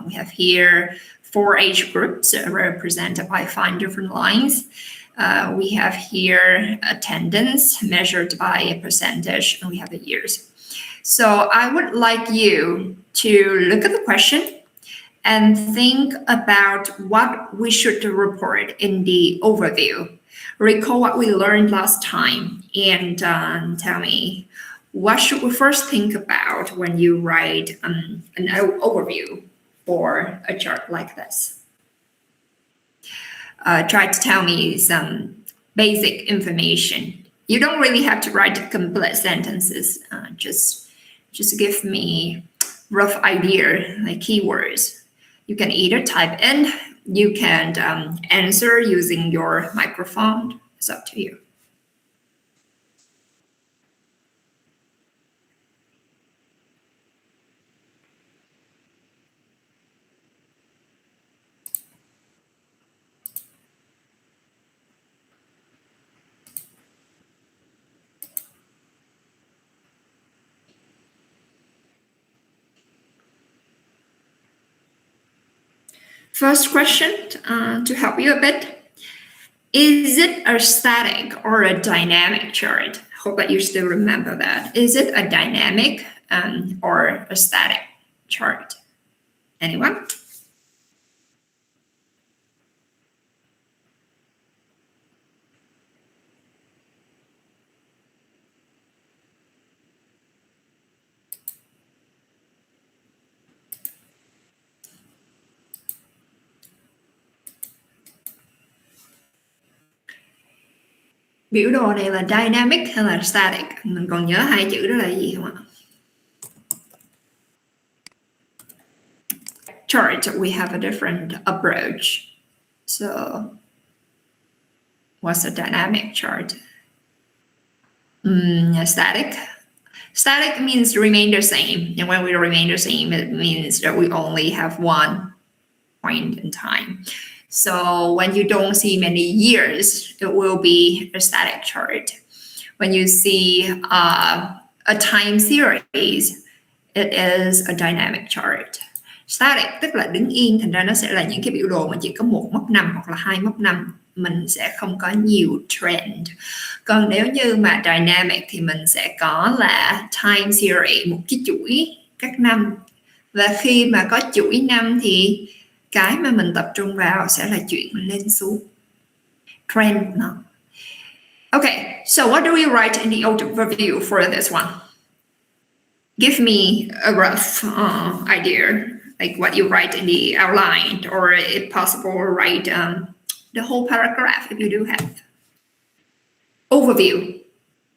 We have here 4 age groups represented by 5 different lines. We have here attendance measured by a percentage, and we have the years. So I would like you to look at the question and think about what we should report in the overview. Recall what we learned last time and tell me, what should we first think about when you write an overview for a chart like this? Try to tell me some basic information. You don't really have to write complete sentences. Just give me rough idea, like keywords. You can either type in, you can answer using your microphone. It's up to you. First question, to help you a bit. Is it a static or a dynamic chart? Hope that you still remember that. Is it a dynamic or a static chart? Anyone? Biểu đồ này là dynamic hay là static? Mình còn nhớ hai chữ đó là gì không ạ? Chart, we have a different approach. So, what's a dynamic chart? Static. Static means remain the same. And when we remain the same, it means that we only have one point in time. So when you don't see many years, it will be a static chart. When you see a time series, it is a dynamic chart. Static tức là đứng yên, thành ra nó sẽ là những cái biểu đồ mà chỉ có một mốc năm hoặc là hai mốc năm, mình sẽ không có nhiều trend. Còn nếu như mà dynamic thì mình sẽ có là time series, một cái chuỗi các năm. Và khi mà có chuỗi năm thì cái mà mình tập trung vào sẽ là chuyện lên xuống. Trend no. Okay, so what do we write in the overview for this one? Give me a rough idea, like what you write in the outline, or if possible, write the whole paragraph if you do have. Overview.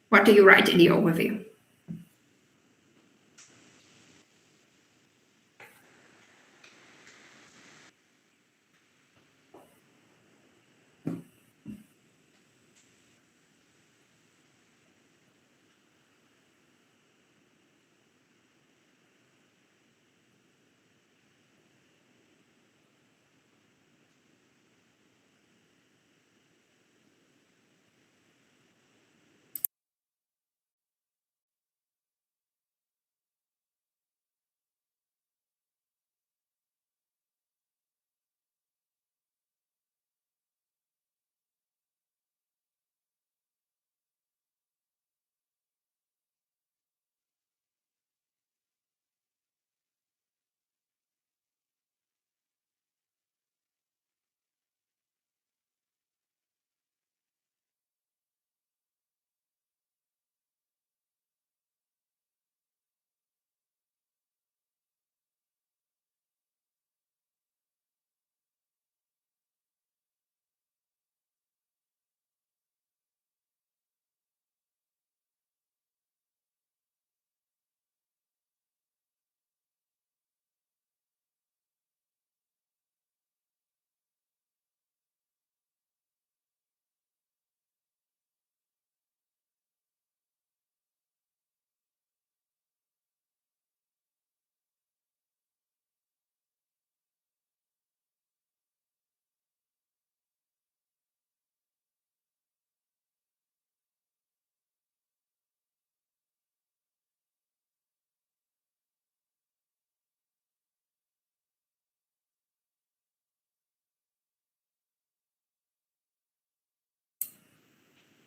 What do you write in the overview?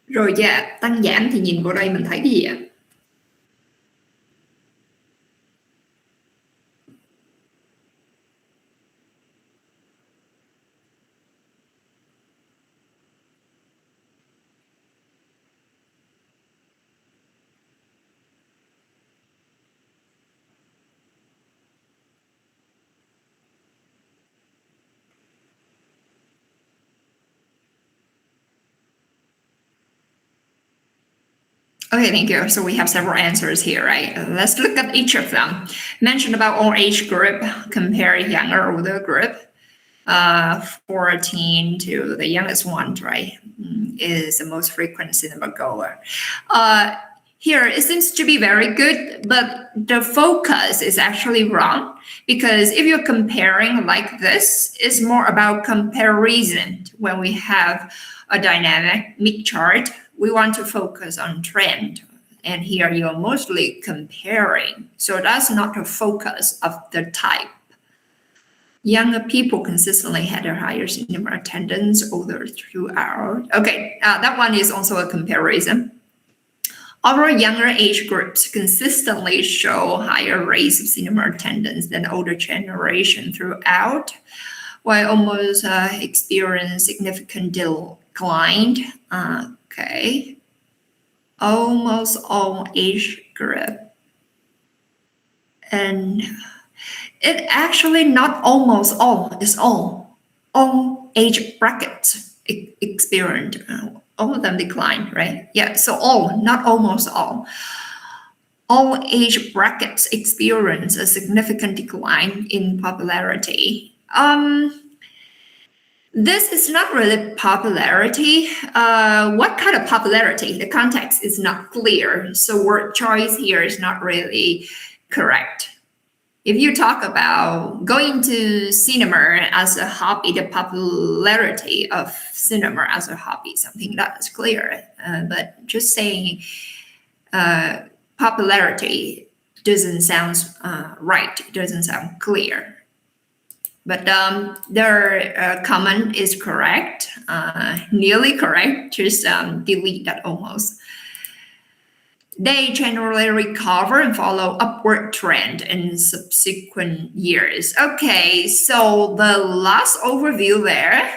Rồi dạ, tăng giảm thì nhìn vào đây mình thấy cái gì ạ? Okay, thank you. So we have several answers here, right? Let's look at each of them. Mentioned about all age group, compare younger older group. 14 to the youngest one, right, is the most frequent cinema goer. Here, it seems to be very good, but the focus is actually wrong because if you're comparing like this, it's more about comparison. When we have a dynamic mid chart, we want to focus on trend. And here you're mostly comparing. So that's not the focus of the type. Younger people consistently had a higher cinema attendance over throughout. Okay, that one is also a comparison. Our younger age groups consistently show higher rates of cinema attendance than older generation throughout, while almost experience significant decline. Okay, almost all age group. And it actually not almost all, it's all age brackets experienced, all of them decline, right? Yeah, so all, not almost all age brackets experience a significant decline in popularity. This is not really popularity. What kind of popularity? The context is not clear, so word choice here is not really correct. If you talk about going to cinema as a hobby, the popularity of cinema as a hobby, something that is clear. But just saying popularity doesn't sound right, doesn't sound clear. But their comment is correct, nearly correct, just delete that almost. They generally recover and follow upward trend in subsequent years. Okay, so the last overview there,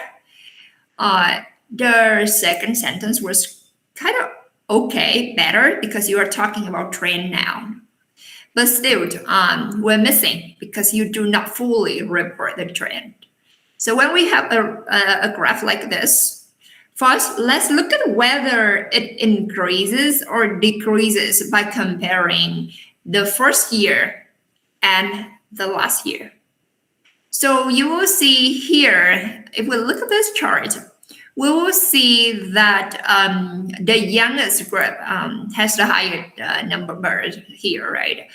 the second sentence was kind of okay, better, because you are talking about trend now. But still, we're missing because you do not fully report the trend. So when we have a graph like this, first, let's look at whether it increases or decreases by comparing the first year and the last year. So you will see here, if we look at this chart, we will see that the youngest group has the higher number here, right?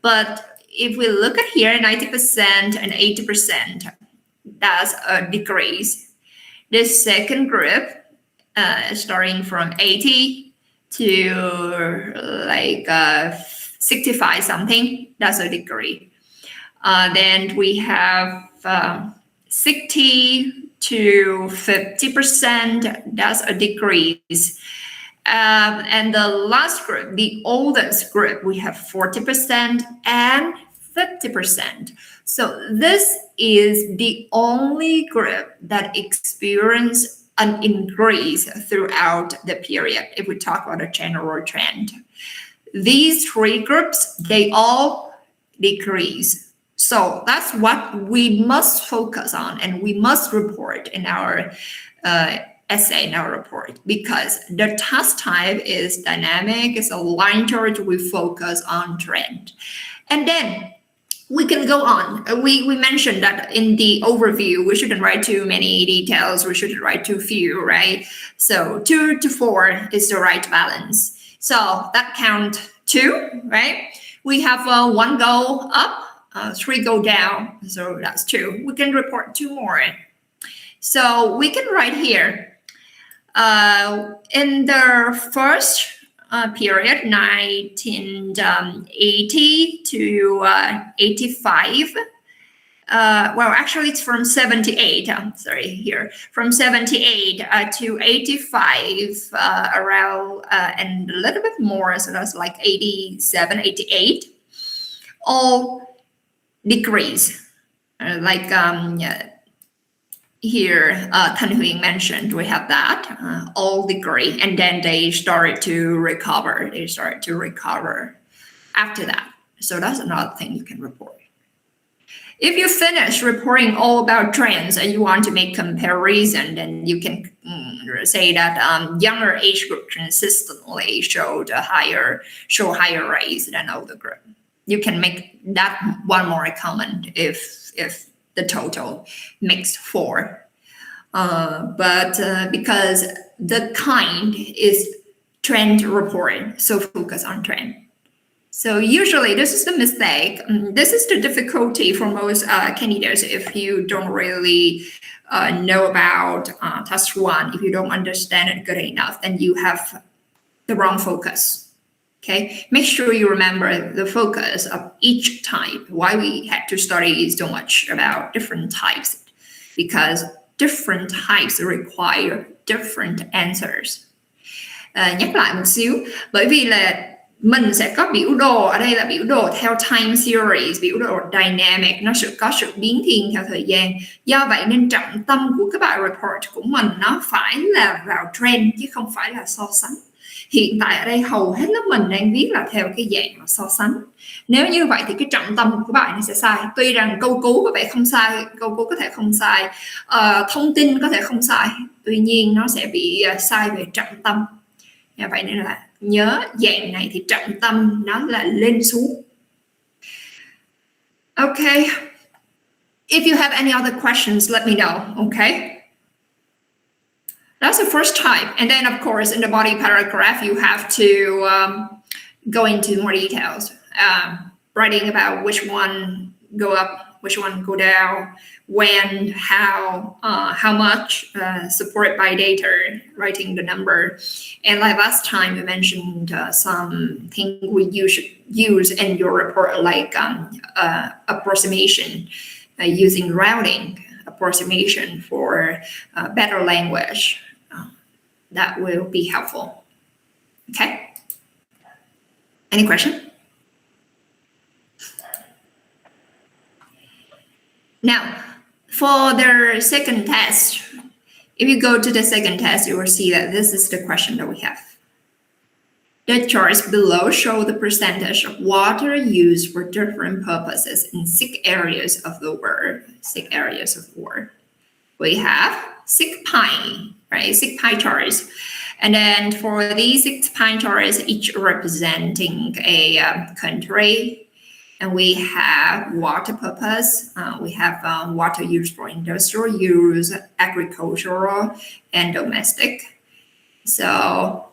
But if we look at here, 90% and 80%, that's a decrease. The second group, starting from 80 to like 65 something, that's a degree. Then we have 60 to 50%, that's a decrease. And the last group, the oldest group, we have 40% and 50%. So this is the only group that experienced an increase throughout the period, if we talk about a general trend. These three groups, they all decrease. So that's what we must focus on and we must report in our essay, in our report, because the task type is dynamic, it's a line chart, we focus on trend. And then we can go on. We mentioned that in the overview, we shouldn't write too many details, we shouldn't write too few, right? So 2 to 4 is the right balance. So that count 2, right? We have 1 go up, 3 go down, so that's 2. We can report 2 more. So we can write here, in the first period, 1980 to 85, Well, actually, it's from 78. Sorry, here from 78 to 85, around and a little bit more. So that's like 87, 88. All degrees, like yeah, here Tan Huying mentioned, we have that all degree, and then they started to recover. They started to recover after that. So that's another thing you can report. If you finish reporting all about trends and you want to make comparison, then you can say that younger age group consistently show higher rates than older group. You can make that one more comment if the total makes 4. But because the kind is trend reporting, so focus on trend. So usually this is the mistake. This is the difficulty for most candidates if you don't really know about task 1, if you don't understand it good enough, then you have the wrong focus. Okay, make sure you remember the focus of each type, why we had to study so much about different types, because different types require different answers. Nhắc lại một xíu, bởi vì là mình sẽ có biểu đồ, ở đây là biểu đồ theo time series, biểu đồ dynamic, nó sẽ có sự biến thiên theo thời gian. Do vậy nên trọng tâm của cái bài report của mình nó phải là vào trend chứ không phải là so sánh. Hiện tại ở đây hầu hết lớp mình đang viết là theo cái dạng mà so sánh. Nếu như vậy thì cái trọng tâm của bài nó sẽ sai. Tuy rằng câu cú có vẻ không sai, câu cú có thể không sai, thông tin có thể không sai, tuy nhiên nó sẽ bị sai về trọng tâm. Vậy nên là nhớ dạng này thì trọng tâm nó là lên xuống. Okay. If you have any other questions, let me know. Okay. That's the first type. And then, of course, in the body paragraph, you have to go into more details, writing about which one go up, which one go down, when, how much, supported by data, writing the number. And like last time, you mentioned something you should use in your report, like approximation, using routing approximation for better language. That will be helpful. Okay. Any question? Now, for the second test, if you go to the second test, you will see that this is the question that we have. The charts below show the percentage of water used for different purposes in 6 areas of the world. 6 areas of the world. We have 6 pie, right? 6 pie charts. And then for these 6 pie charts, each representing a country. And we have water purpose. We have water used for industrial use, agricultural, and domestic. So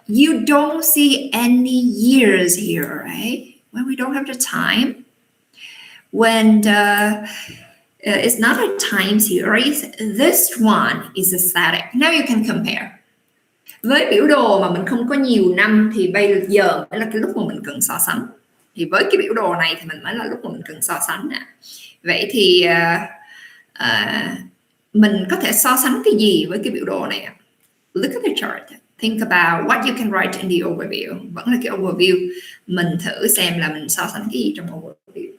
you don't see any years here, right? When we don't have the time. When it's not a time series, this one is a static. Now you can compare. Với biểu đồ mà mình không có nhiều năm thì bây giờ mới là cái lúc mà mình cần so sánh. Thì với cái biểu đồ này thì mình mới là lúc mà mình cần so sánh nè. Vậy thì mình có thể so sánh cái gì với cái biểu đồ này? Look at the chart. Think about what you can write in the overview. Vẫn là cái overview. Mình thử xem là mình so sánh cái gì trong overview.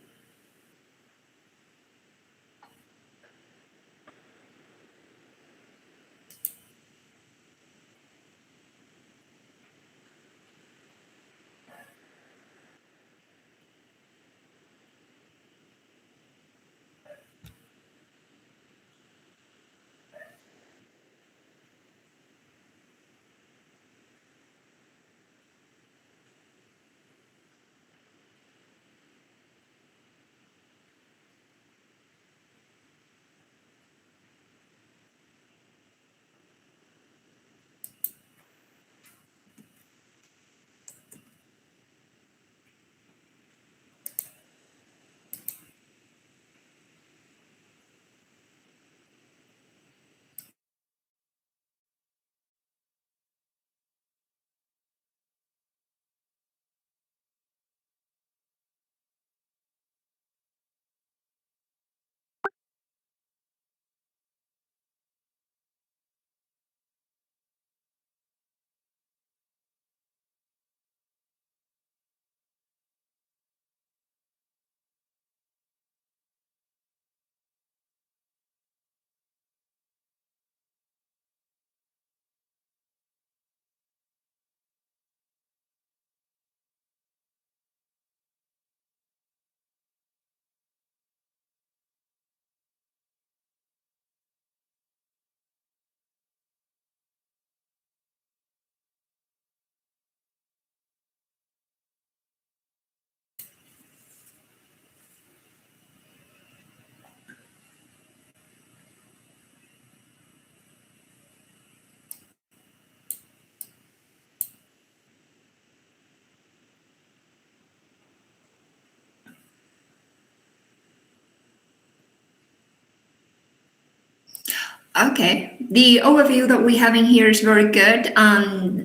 Okay, the overview that we have in here is very good.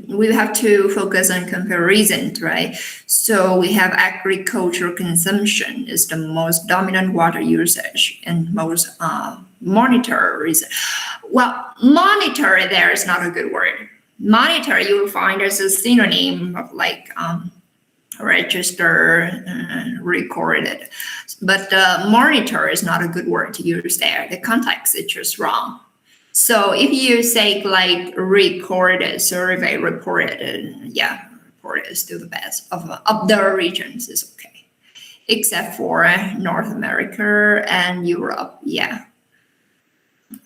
We have to focus on comparison, right? So we have agricultural consumption is the most dominant water usage and most monitor is, well, monitor there is not a good word. Monitor you will find as a synonym of like register, recorded, but monitor is not a good word to use there. The context is just wrong. So if you say like recorded, survey, reported, yeah, reported is still the best of the regions is okay, except for North America and Europe, yeah.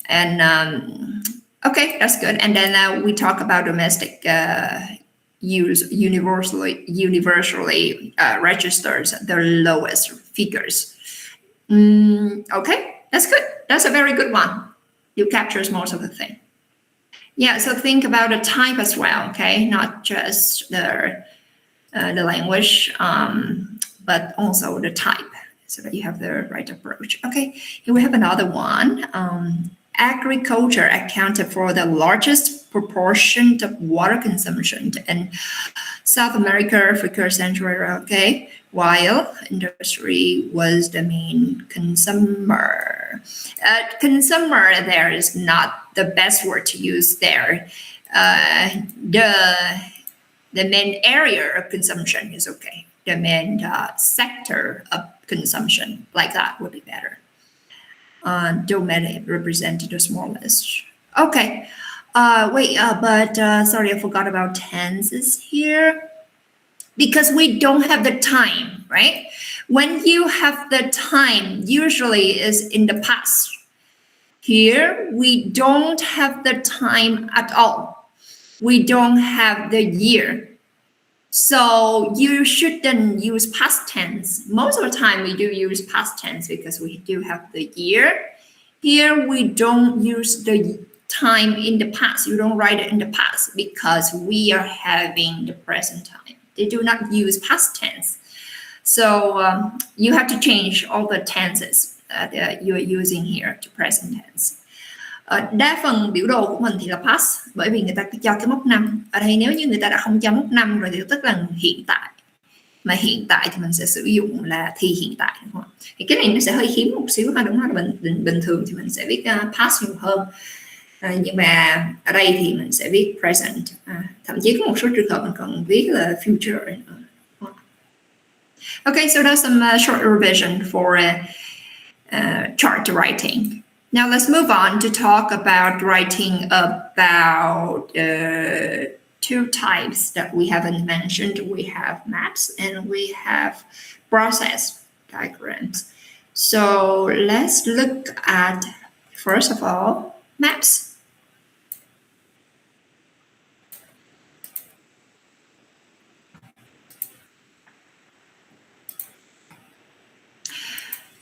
And okay, that's good. And then we talk about domestic use universally registers the lowest figures. Okay, that's good. That's a very good one. You captures most of the thing. Yeah, so think about the type as well, okay? Not just the language, but also the type, so that you have the right approach. Okay, here we have another one. Agriculture accounted for the largest proportion of water consumption in South America, Africa, Central America, okay? While industry was the main consumer. Consumer there is not the best word to use there. The main area of consumption is okay. The main sector of consumption, like that would be better. Domain represented the smallest. Okay. But sorry, I forgot about tenses here. Because we don't have the time, right? When you have the time, usually is in the past. Here, we don't have the time at all. We don't have the year. So you shouldn't use past tense. Most of the time, we do use past tense because we do have the year. Here, we don't use the time in the past. You don't write it in the past because we are having the present time. They do not use past tense. So you have to change all the tenses that you are using here to present tense. Đa phần biểu đồ của mình thì là past, bởi vì người ta cho cái mốc năm. Ở đây nếu như người ta đã không cho mốc năm rồi thì tức là hiện tại. Mà hiện tại thì mình sẽ sử dụng là thì hiện tại, đúng không? Thì cái này nó sẽ hơi hiếm một xíu ha, đúng không? Bình thường thì mình sẽ viết past nhiều hơn. Nhưng mà ở đây thì mình sẽ viết present, thậm chí có một số trường hợp mình còn viết là future. Okay, so that's some short revision for chart writing. Now let's move on to talk about writing about two types that we haven't mentioned. We have maps and we have process diagrams. So let's look at, first of all, maps.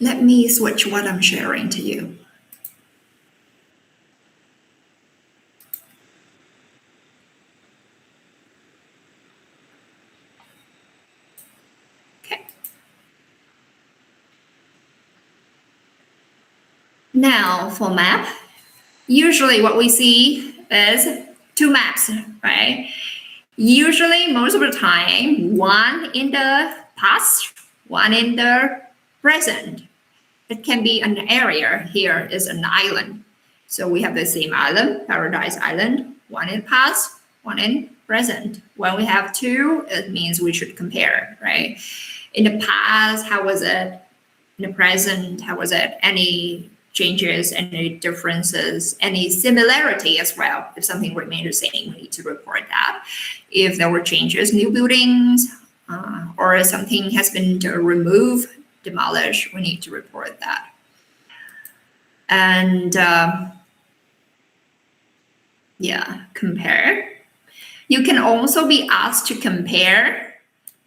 Let me switch what I'm sharing to you. Okay. Now for map, usually what we see is two maps, right? Usually most of the time, one in the past, one in the present. It can be an area. Here is an island. So we have the same island, Paradise Island, one in past, one in present. When we have two, it means we should compare, right? In the past, how was it? In the present, how was it? Any changes, any differences, any similarity as well. If something remained the same, we need to report that. If there were changes, new buildings, or something has been removed, demolished, we need to report that. And yeah, compare. You can also be asked to compare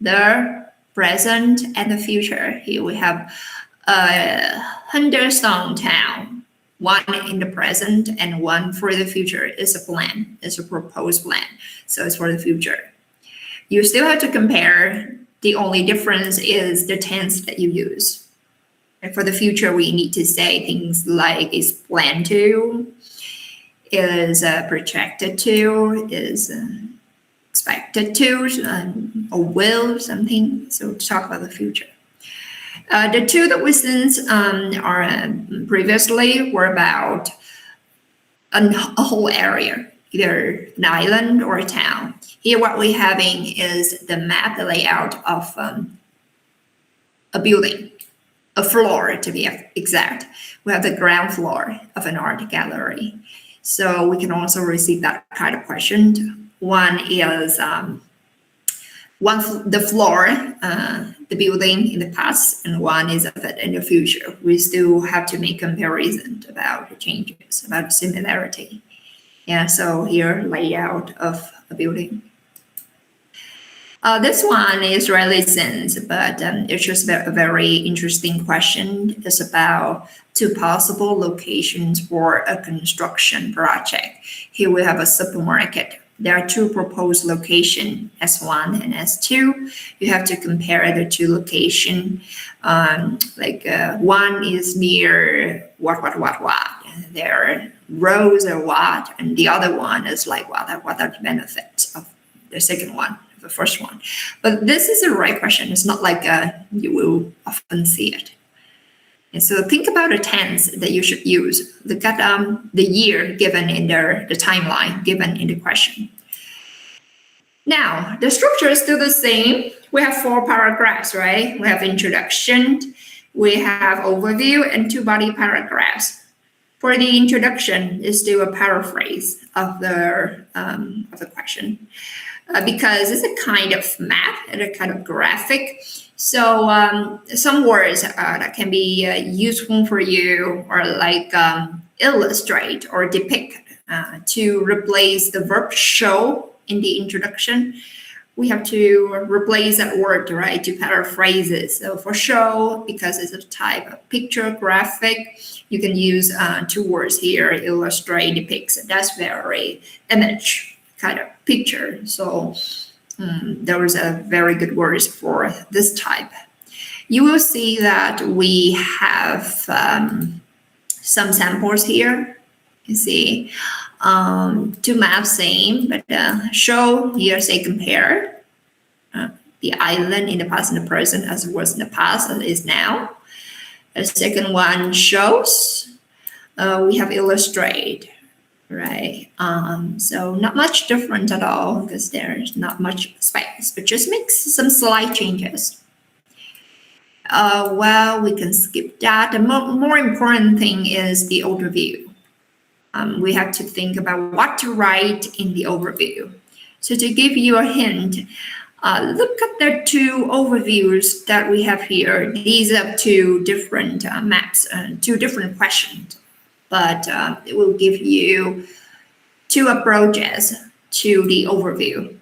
the present and the future. Here we have Henderson Town. One in the present and one for the future is a plan, is a proposed plan. So it's for the future. You still have to compare. The only difference is the tense that you use. And for the future, we need to say things like is planned to, is projected to, is expected to, or will something. So to talk about the future. The two that we since are previously were about a whole area, either an island or a town. Here what we're having is the map, the layout of a building, a floor to be exact. We have the ground floor of an art gallery. So we can also receive that kind of question. One is the floor, the building in the past, and one is of it in the future. We still have to make comparison about the changes, about similarity. Yeah, so here, layout of a building. This one is really since, but it's just a very interesting question. It's about two possible locations for a construction project. Here we have a supermarket. There are two proposed locations, S1 and S2. You have to compare the two locations. One is near what. Their roads are what, and the other one is like what are the benefits of the second one, the first one. But this is a right question. It's not like you will often see it. And so think about a tense that you should use. Look at the year given in the timeline given in the question. Now, the structure is still the same. We have 4 paragraphs, right? We have introduction, we have overview, and 2 body paragraphs. For the introduction, it's still a paraphrase of the question. Because it's a kind of map and a kind of graphic. So some words that can be useful for you are like illustrate or depict to replace the verb show in the introduction. We have to replace that word, right, to paraphrase it. So for show, because it's a type of picture graphic, you can use 2 words here, illustrate, depicts. That's very image kind of picture. So those are very good words for this type. You will see that we have some samples here. You see, 2 maps same, but show here say compare. The island in the past and the present as it was in the past as it is now. The second one shows. We have illustrate. Right. So not much different at all because there's not much space, but just makes some slight changes. Well, we can skip that. The more important thing is the overview. We have to think about what to write in the overview. So to give you a hint, look at the 2 overviews that we have here. These are 2 different maps, 2 different questions. But it will give you 2 approaches to the overview.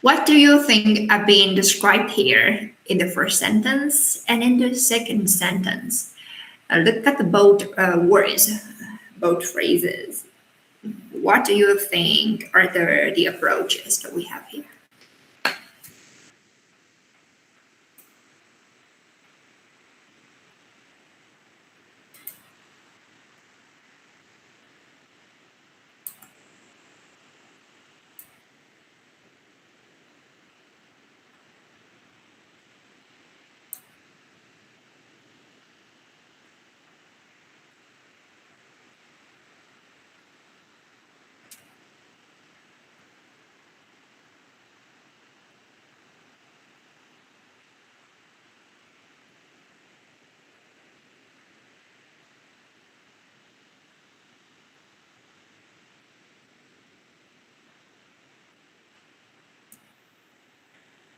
What do you think are being described here in the first sentence and in the second sentence? Look at the both words, both phrases. What do you think are the approaches that we have here?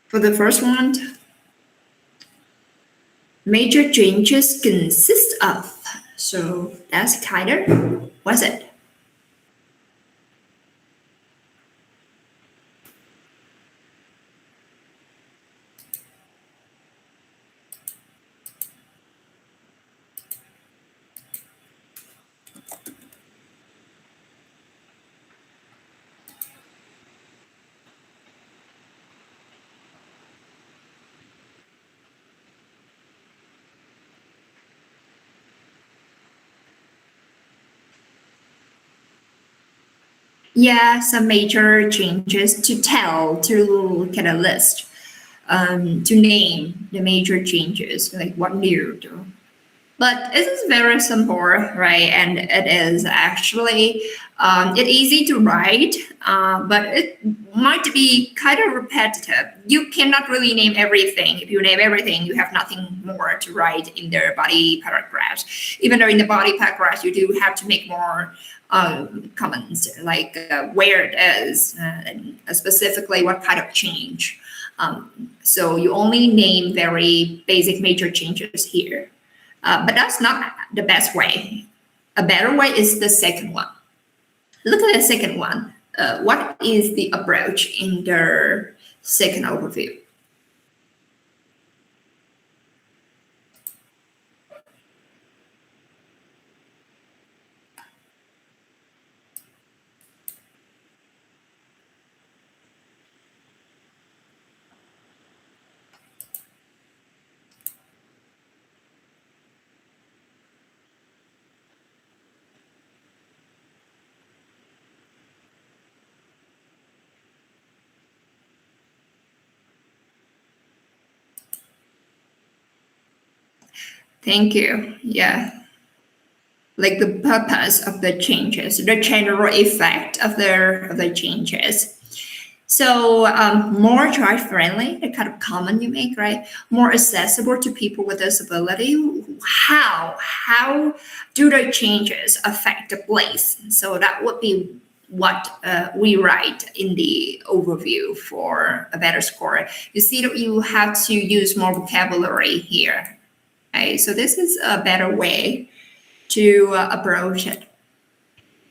For the first one, major changes consist of. So that's kind of, what's it? Yeah, some major changes to tell, to get a list, to name the major changes, like what new. But it is very simple, right? And it is actually it's easy to write, but it might be kind of repetitive. You cannot really name everything. If you name everything, you have nothing more to write in their body paragraphs. Even though in the body paragraphs, you do have to make more comments, like where it is, and specifically what kind of change. So you only name very basic major changes here. But that's not the best way. A better way is the second one. Look at the second one. What is the approach in the second overview? Thank you. Yeah. Like the purpose of the changes, the general effect of the changes. So more child friendly, the kind of comment you make, right? More accessible to people with disability. How do the changes affect the place? So that would be what we write in the overview for a better score. You see that you have to use more vocabulary here. Right? So this is a better way to approach it.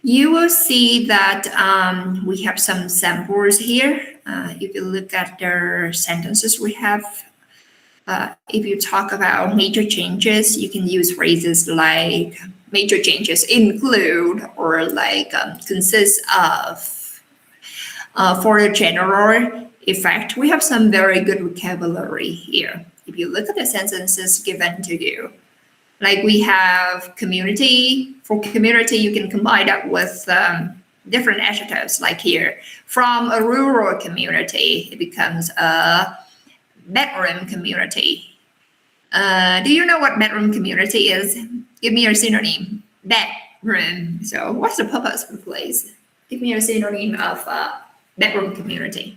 You will see that we have some samples here. If you look at the sentences we have, if you talk about major changes, you can use phrases like major changes include or like consist of. For the general effect, we have some very good vocabulary here. If you look at the sentences given to you, like we have community. For community, you can combine that with different adjectives, like here. From a rural community, it becomes a bedroom community. Do you know what bedroom community is? Give me your synonym. Bedroom. So what's the purpose of the place? Give me your synonym of bedroom community.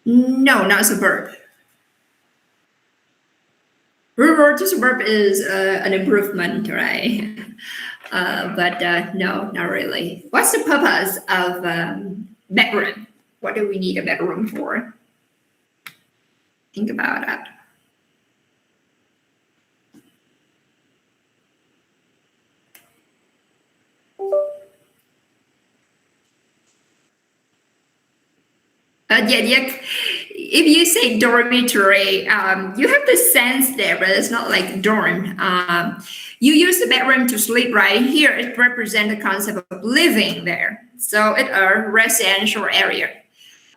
No, not suburb. Rural to suburb is an improvement, right? But no, not really. What's the purpose of bedroom? What do we need a bedroom for? Think about that. Yeah. If you say dormitory, you have the sense there, but it's not like dorm. You use the bedroom to sleep, right? Here, it represents the concept of living there. So it's a residential area.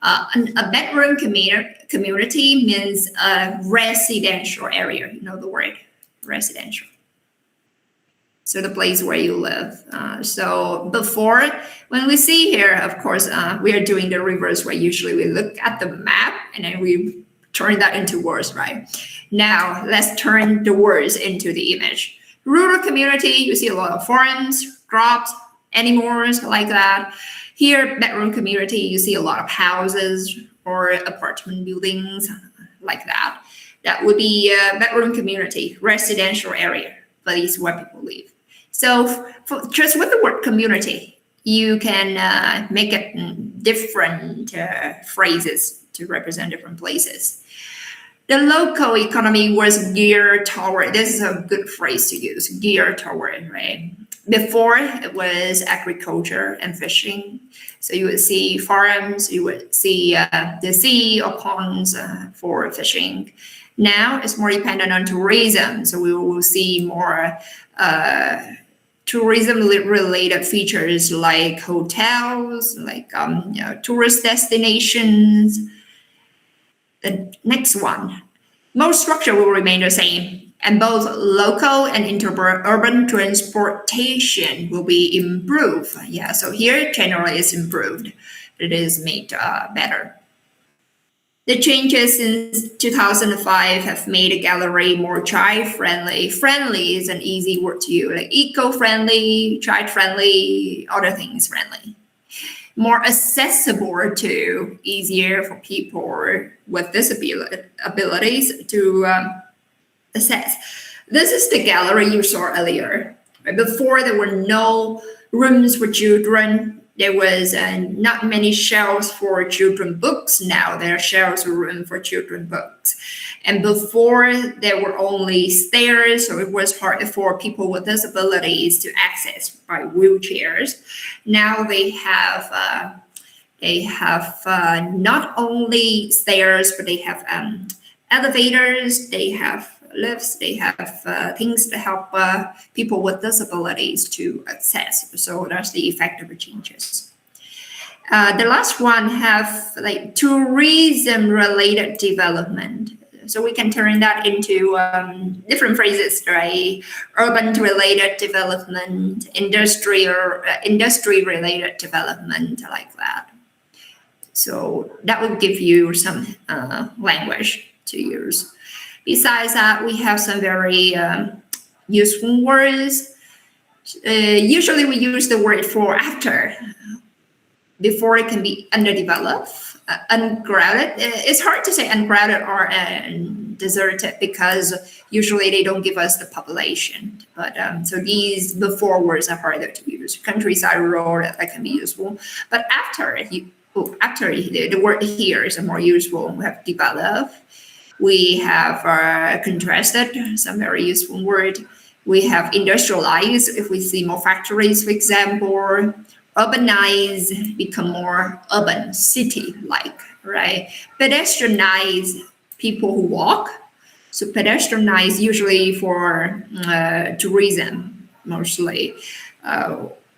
A bedroom community means a residential area. You know the word residential. So the place where you live. So before, when we see here, of course, we are doing the reverse way. Usually we look at the map and then we turn that into words, right? Now let's turn the words into the image. Rural community, you see a lot of farms, crops, animals like that. Here, bedroom community, you see a lot of houses or apartment buildings like that. That would be a bedroom community, residential area, place where people live. So just with the word community, you can make it different phrases to represent different places. The local economy was geared toward, this is a good phrase to use, geared toward, right? Before it was agriculture and fishing. So you would see farms, you would see the sea or ponds for fishing. Now it's more dependent on tourism. So we will see more tourism related features like hotels, like tourist destinations. The next one, most structure will remain the same, and both local and interurban transportation will be improved. Yeah, so here generally is improved. It is made better. The changes since 2005 have made a gallery more child-friendly. Friendly is an easy word to use, like eco-friendly, child-friendly, other things friendly. More accessible to, easier for people with disabilities to access. This is the gallery you saw earlier. Before, there were no rooms for children. There was not many shelves for children books. Now there are shelves or room for children books. And before, there were only stairs, so it was hard for people with disabilities to access by wheelchairs. Now they have not only stairs, but they have elevators, they have lifts, they have things to help people with disabilities to access. So that's the effect of the changes. The last one have like tourism related development. So we can turn that into different phrases, right? Urban related development, industry related development, like that. So that will give you some language to use. Besides that, we have some very useful words. Usually we use the word for after. Before it can be underdeveloped, uncrowded. It's hard to say uncrowded or deserted because usually they don't give us the population. But so these before words are harder to use. Countryside, rural, that can be useful. But after the word here is more useful. We have developed. We have contrasted, some very useful word. We have industrialized, if we see more factories, for example. Urbanize, become more urban, city-like, right? Pedestrianize, people who walk. So pedestrianize usually for tourism, mostly,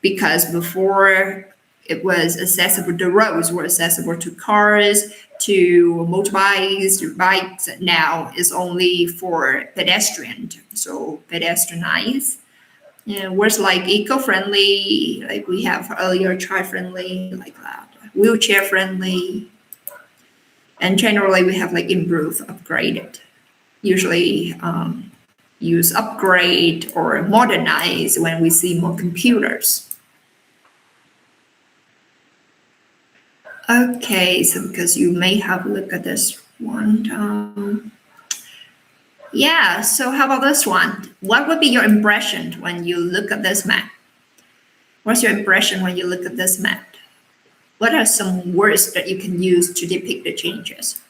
because before it was accessible, the roads were accessible to cars, to motorbikes, to bikes. Now it's only for pedestrian, so pedestrianize. Words like eco-friendly, like we have earlier, child-friendly, like that, wheelchair-friendly, and generally we have like improve, upgraded. Usually use upgrade or modernize when we see more computers. Okay, so because you may have a look at this one. Yeah, so how about this one? What would be your impression when you look at this map? What's your impression when you look at this map? What are some words that you can use to depict the changes?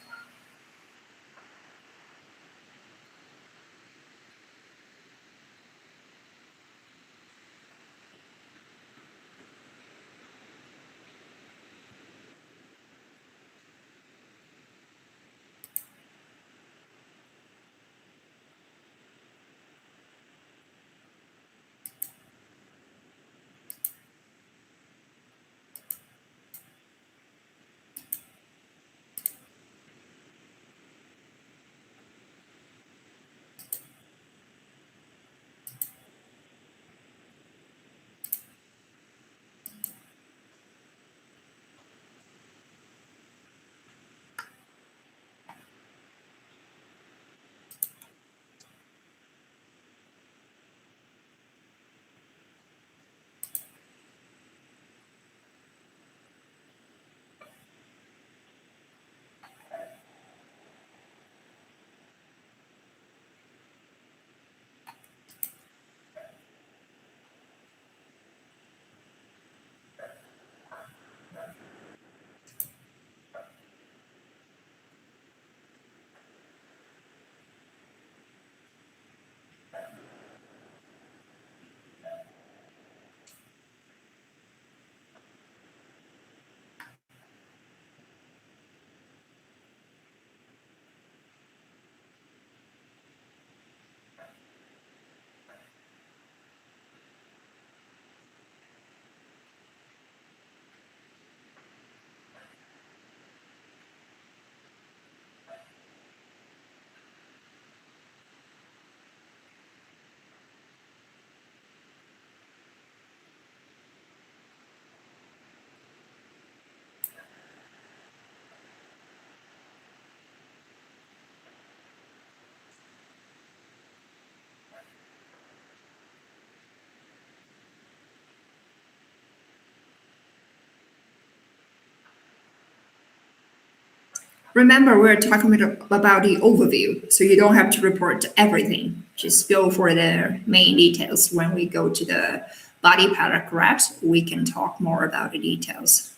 Remember, we're talking about the overview, so you don't have to report everything. Just go for the main details. When we go to the body paragraphs, we can talk more about the details.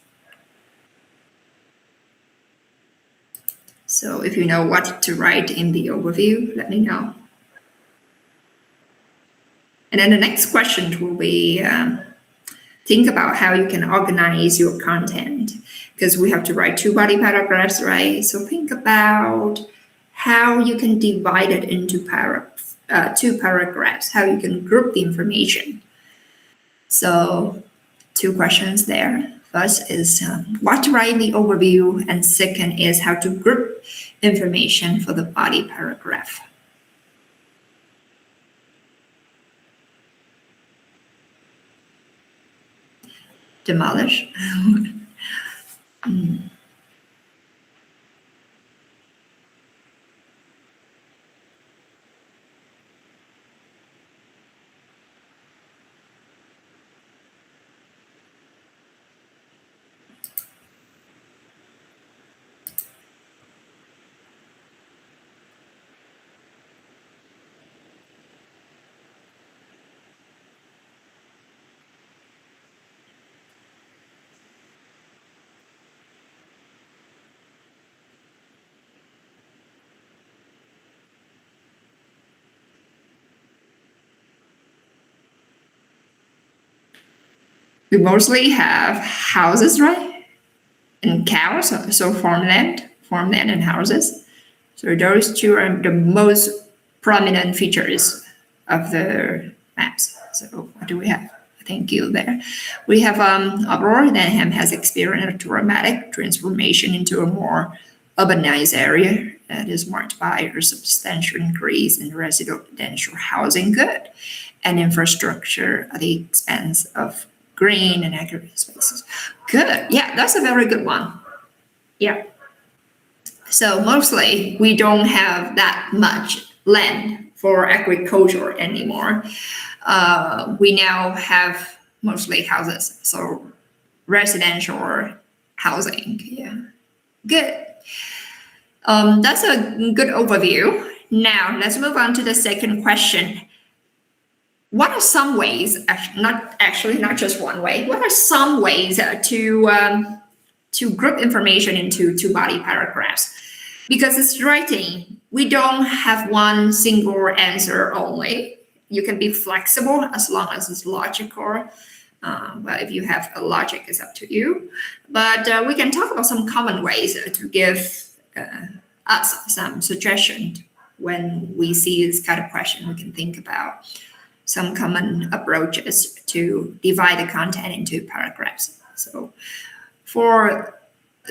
So if you know what to write in the overview, let me know. And then the next question will be, think about how you can organize your content, because we have to write 2 body paragraphs, right? So think about how you can divide it into 2 paragraphs, how you can group the information. So 2 questions there. First is what to write in the overview, and second is how to group information for the body paragraph. Demolish. We mostly have houses, right? And cows, so farmland and houses. So those 2 are the most prominent features of the maps. So what do we have? Thank you there. We have Aurora Denham has experienced a dramatic transformation into a more urbanized area that is marked by a substantial increase in residential housing good and infrastructure at the expense of green and agricultural spaces. Good. Yeah, that's a very good one. Yeah. So mostly we don't have that much land for agriculture anymore. We now have mostly houses, so residential housing. Yeah, good. That's a good overview. Now let's move on to the second question. What are some ways, not just one way, what are some ways to group information into 2 body paragraphs? Because it's writing, we don't have one single answer only. You can be flexible as long as it's logical. Well, if you have a logic, it's up to you. But we can talk about some common ways to give us some suggestions when we see this kind of question. We can think about some common approaches to divide the content into paragraphs. So for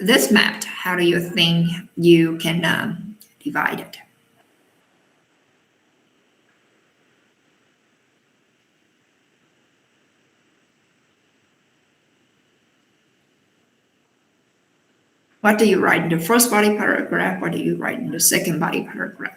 this map, how do you think you can divide it? What do you write in the first body paragraph? What do you write in the second body paragraph?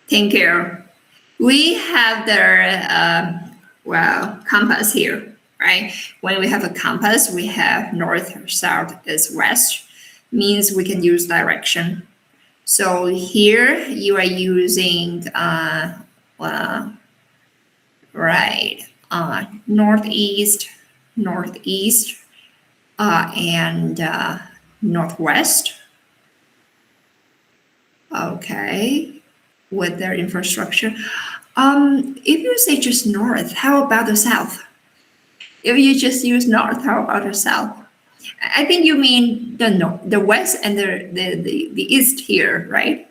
Thank you. We have the compass here, right? When we have a compass, we have north, south, east, west, means we can use direction. So here you are using right? Northeast, northeast, and northwest. Okay, with their infrastructure. If you say just north, how about the south? If you just use north, how about the south? I think you mean the west and the east here, right?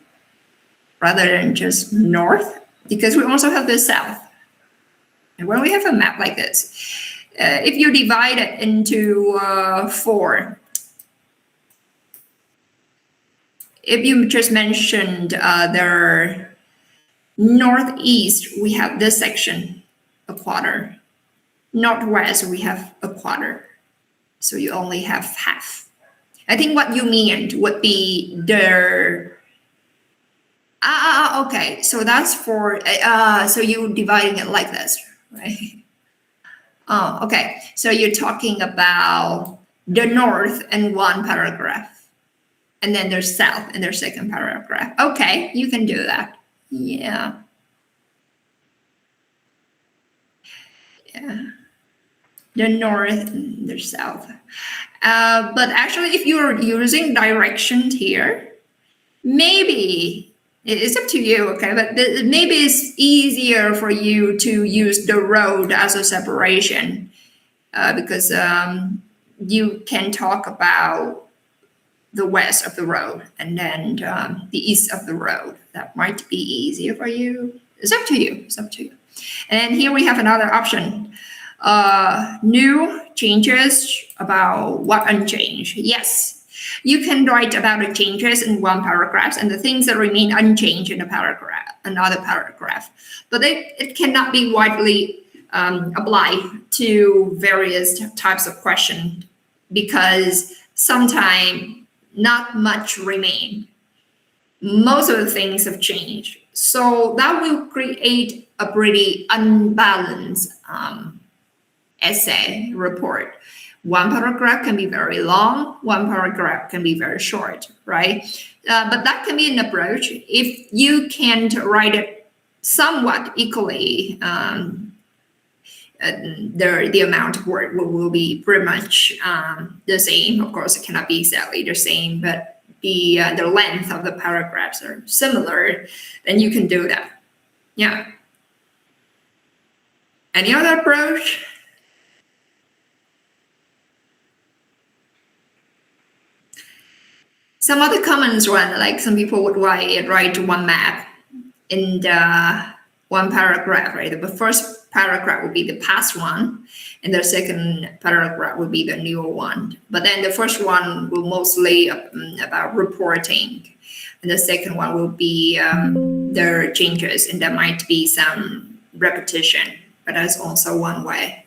Rather than just north, because we also have the south. And when we have a map like this, if you divide it into 4, if you just mentioned the northeast, we have this section, a quarter. Northwest, we have a quarter. So you only have half. I think what you meant would be the okay. So that's for so you dividing it like this, right? Oh, okay. So you're talking about the north in one paragraph, and then there's south in their second paragraph. Okay, you can do that. Yeah. Yeah. The north and the south. But actually, if you're using directions here, maybe it's up to you, okay? But maybe it's easier for you to use the road as a separation because you can talk about the west of the road and then the east of the road. That might be easier for you. It's up to you. It's up to you. And here we have another option. New changes about what unchanged. Yes, you can write about the changes in one paragraph and the things that remain unchanged in another paragraph. But it cannot be widely applied to various types of questions because sometimes not much remain. Most of the things have changed. So that will create a pretty unbalanced essay report. One paragraph can be very long, one paragraph can be very short, right? But that can be an approach. If you can write it somewhat equally, the amount of word will be pretty much the same. Of course, it cannot be exactly the same, but the length of the paragraphs are similar, then you can do that. Yeah. Any other approach? Some other common one, like some people would write one map in the one paragraph, right? The first paragraph would be the past one, and the second paragraph would be the new one. But then the first one will mostly about reporting, and the second one will be their changes, and there might be some repetition, but that's also one way.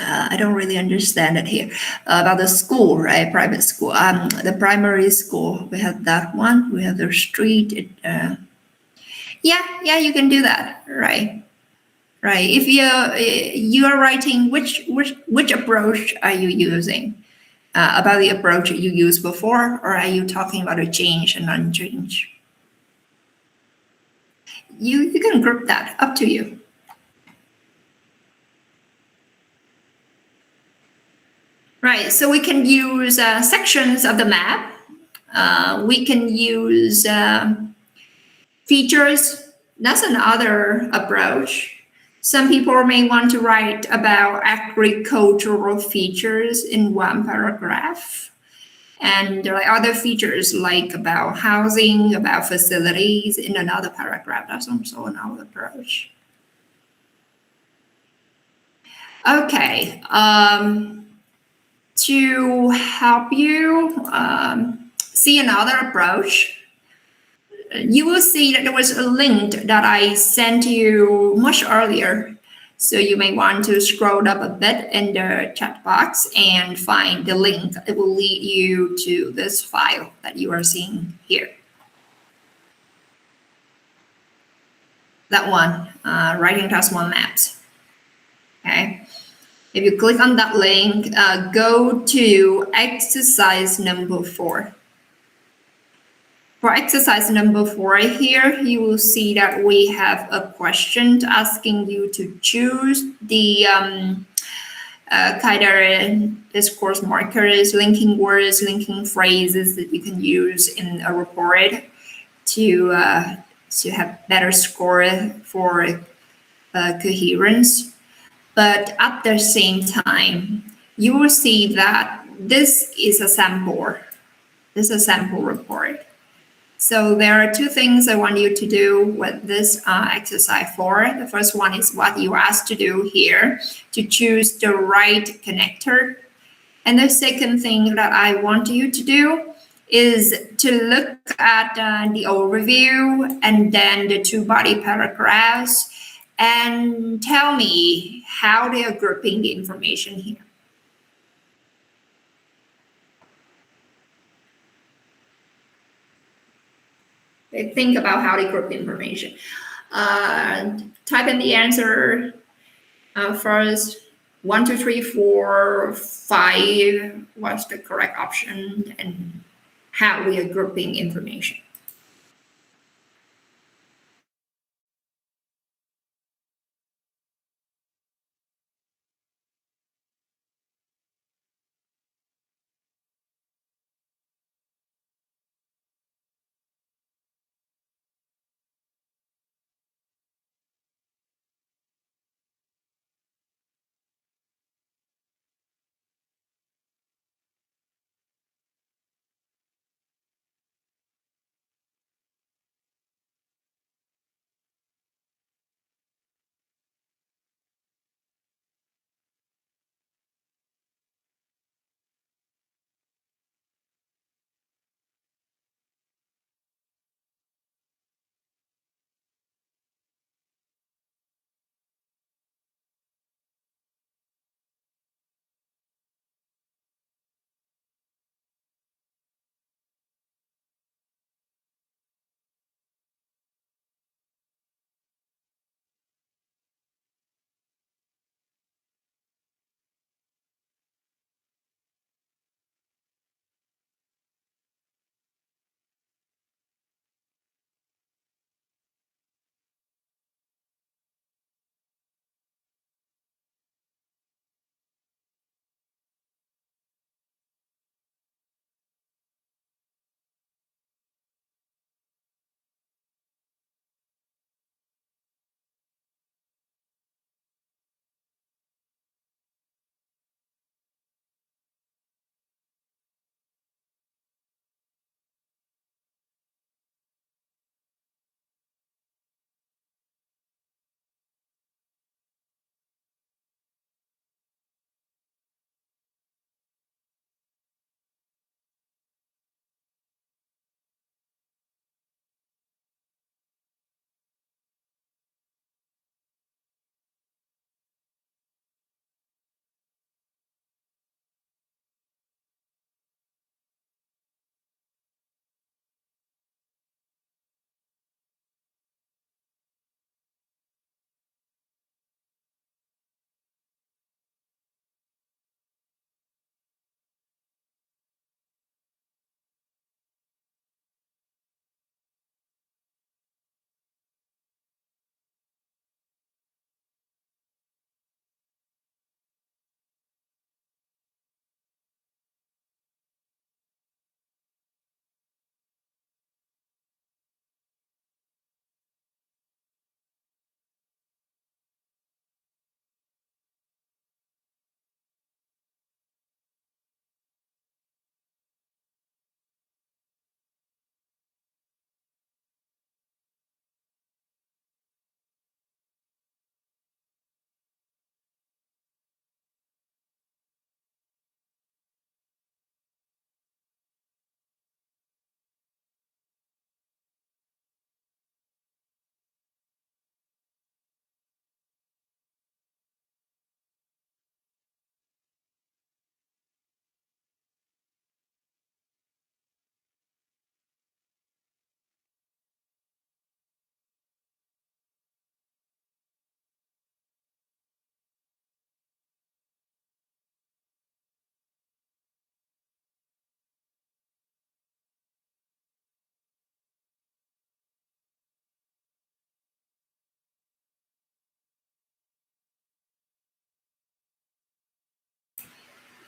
I don't really understand it here about the school, right? Private school. The primary school. We have that one. We have the street. Yeah, you can do that, right? Right. If you are writing, which approach are you using? About the approach you used before, or are you talking about a change and unchange? You can group that. Up to you. Right, so we can use sections of the map. We can use features. That's another approach. Some people may want to write about agricultural features in one paragraph. And there are other features like about housing, about facilities in another paragraph. That's also another approach. Okay. To help you see another approach, you will see that there was a link that I sent you much earlier. So you may want to scroll up a bit in the chat box and find the link. It will lead you to this file that you are seeing here. That one, Writing Task 1 Maps. Okay. If you click on that link, go to exercise number 4. For exercise number 4 here, you will see that we have a question asking you to choose the kind of discourse markers, linking words, linking phrases that you can use in a report to have better score for coherence. But at the same time, you will see that this is a sample. This is a sample report. So there are two things I want you to do with this exercise 4. The first one is what you asked to do here, to choose the right connector. And the second thing that I want you to do is to look at the overview and then the two body paragraphs and tell me how they are grouping the information here. Think about how they group the information. Type in the answer first. 1, 2, 3, 4, 5. What's the correct option and how we are grouping information?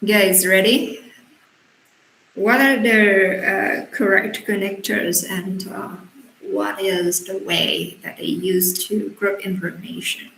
Guys, ready? What are the correct connectors and what is the way that they use to group information?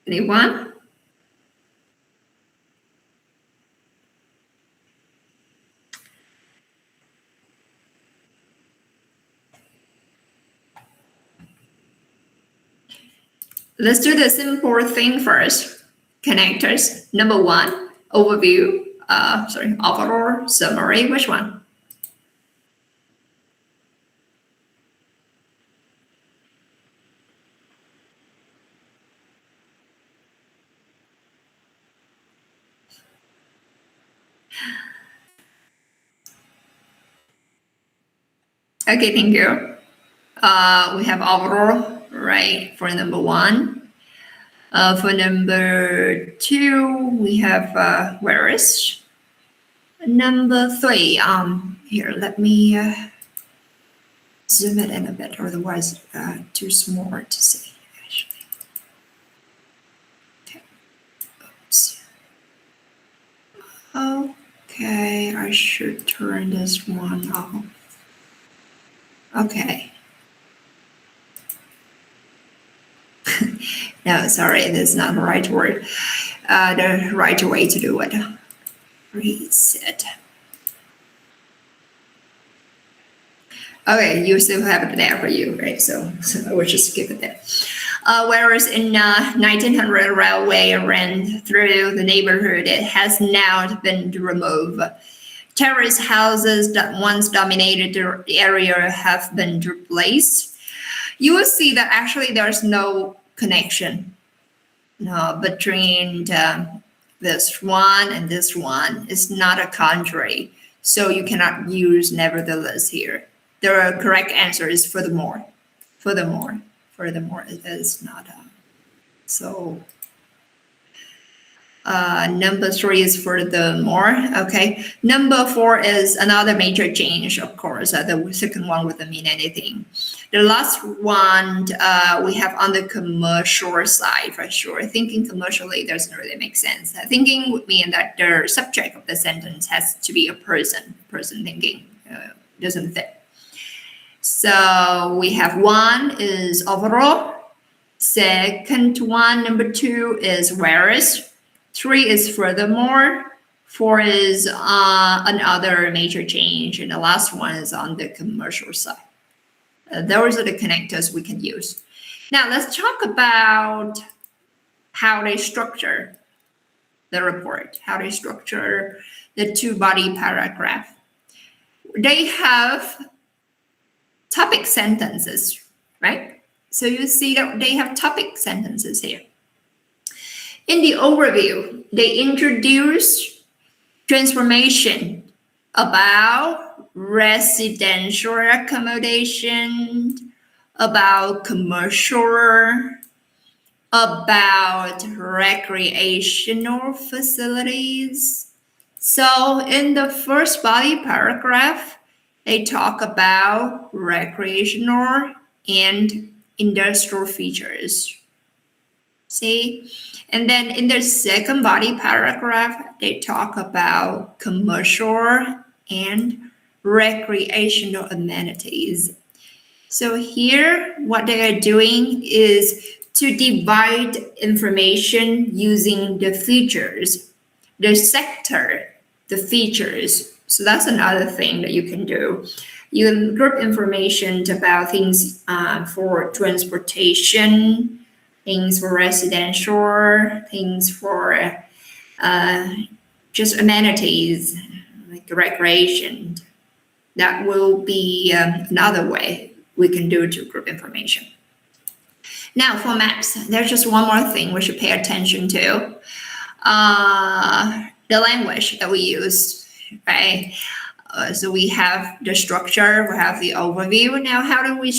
Anyone? Let's do the simple thing first. Connectors. Number one, overview. Overall summary. Which one? Okay, thank you. We have overall, right, for number one. For number two, we have whereas. Number three, here, let me zoom it in a bit, otherwise too small to see, actually. Okay. Oops. Okay, I should turn this one off. Okay. No, sorry, that's not the right word. The right way to do it. Reset. Okay, you still have it there for you, right? So I will just skip it there. Whereas in 1900, railway ran through the neighborhood, it has now been removed. Terrace houses that once dominated the area have been replaced. You will see that actually there's no connection between this one and this one. It's not a contrary, so you cannot use nevertheless here. The correct answer is furthermore. Furthermore, it is not. So number three is furthermore. Okay. Number four is another major change, of course. The second one wouldn't mean anything. The last one we have on the commercial side for sure. Thinking commercially doesn't really make sense. Thinking would mean that the subject of the sentence has to be a person. Person thinking doesn't fit. So we have one is overall. Second one, number two is whereas. Three is furthermore. Four is another major change. And the last one is on the commercial side. Those are the connectors we can use. Now let's talk about how they structure the report, how they structure the two-body paragraph. They have topic sentences, right? So you see that they have topic sentences here. In the overview, they introduce transformation about residential accommodation, about commercial, about recreational facilities. So in the first body paragraph, they talk about recreational and industrial features. See? And then in the second body paragraph, they talk about commercial and recreational amenities. So here, what they are doing is to divide information using the features, the sector, the features. So that's another thing that you can do. You can group information about things for transportation, things for residential, things for just amenities, like recreation. That will be another way we can do to group information. Now for maps, there's just one more thing we should pay attention to. The language that we use, right? So we have the structure, we have the overview. Now, how do we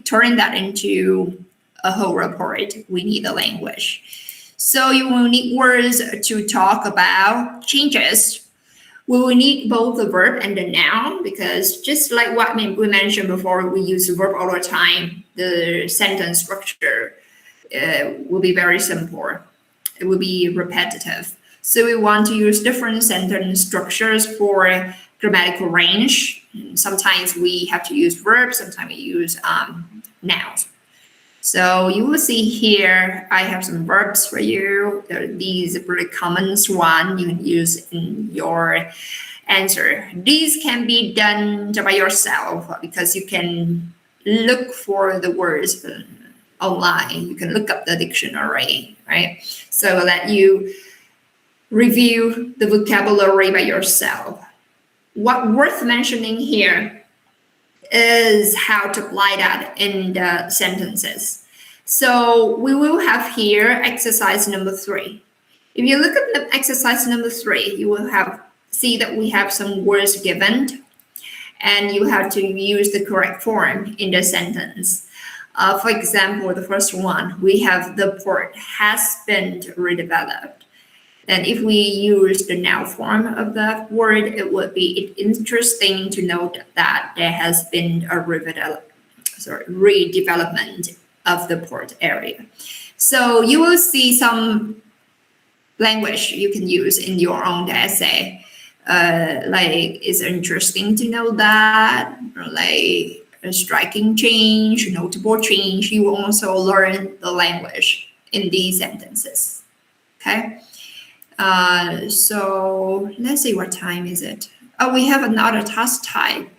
turn that into a whole report? We need the language. So you will need words to talk about changes. We will need both the verb and the noun, because just like what we mentioned before, we use the verb all the time. The sentence structure will be very simple. It will be repetitive. So we want to use different sentence structures for grammatical range. Sometimes we have to use verbs, sometimes we use nouns. So you will see here, I have some verbs for you. These are pretty common one you can use in your answer. These can be done by yourself because you can look for the words online. You can look up the dictionary, right? So that you review the vocabulary by yourself. What worth mentioning here is how to apply that in the sentences. So we will have here exercise number 3. If you look at the exercise number 3, you will see that we have some words given, and you have to use the correct form in the sentence. For example, the first one, we have the port has been redeveloped. And if we use the noun form of that word, it would be interesting to note that there has been a redevelopment of the port area. So you will see some language you can use in your own essay. Like, it's interesting to know that, or like a striking change, notable change. You will also learn the language in these sentences. Okay. So let's see, what time is it? Oh, we have another task type.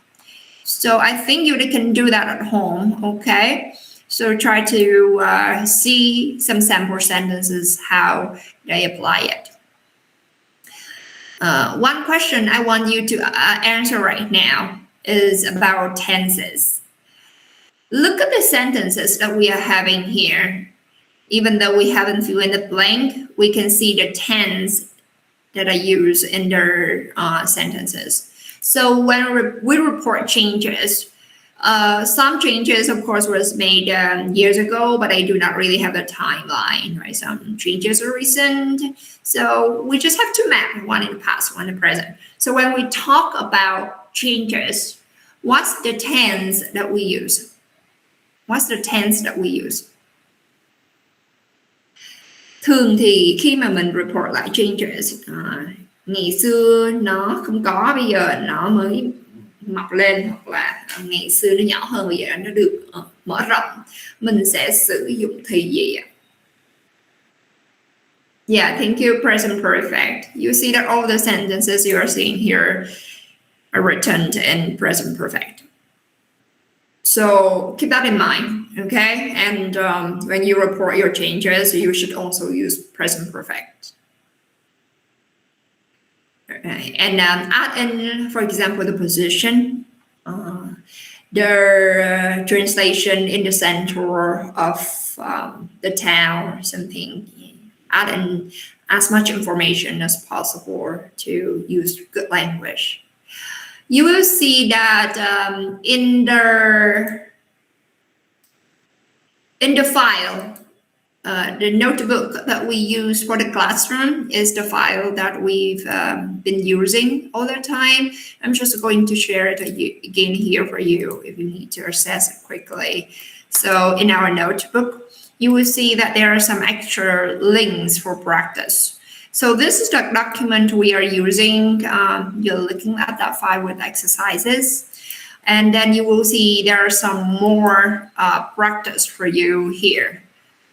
So I think you can do that at home, okay? So try to see some sample sentences, how they apply it. One question I want you to answer right now is about tenses. Look at the sentences that we are having here. Even though we haven't filled in the blank, we can see the tense that are used in their sentences. So when we report changes, some changes, of course, was made years ago, but I do not really have a timeline, right? Some changes are recent. So we just have to map one in the past, one in the present. So when we talk about changes, what's the tense that we use? What's the tense that we use? Thường thì khi mà mình report lại changes, ngày xưa nó không có, bây giờ nó mới mọc lên, hoặc là ngày xưa nó nhỏ hơn, bây giờ nó được mở rộng, mình sẽ sử dụng thì gì ạ? Yeah, thank you, present perfect. You see that all the sentences you are seeing here are written in present perfect. So keep that in mind, okay? And when you report your changes, you should also use present perfect. Okay. And add in, for example, the position, the translation in the center of the town or something. Add in as much information as possible to use good language. You will see that in the file, the notebook that we use for the classroom is the file that we've been using all the time. I'm just going to share it again here for you if you need to access it quickly. So in our notebook, you will see that there are some extra links for practice. So this is the document we are using. You're looking at that file with exercises. And then you will see there are some more practice for you here.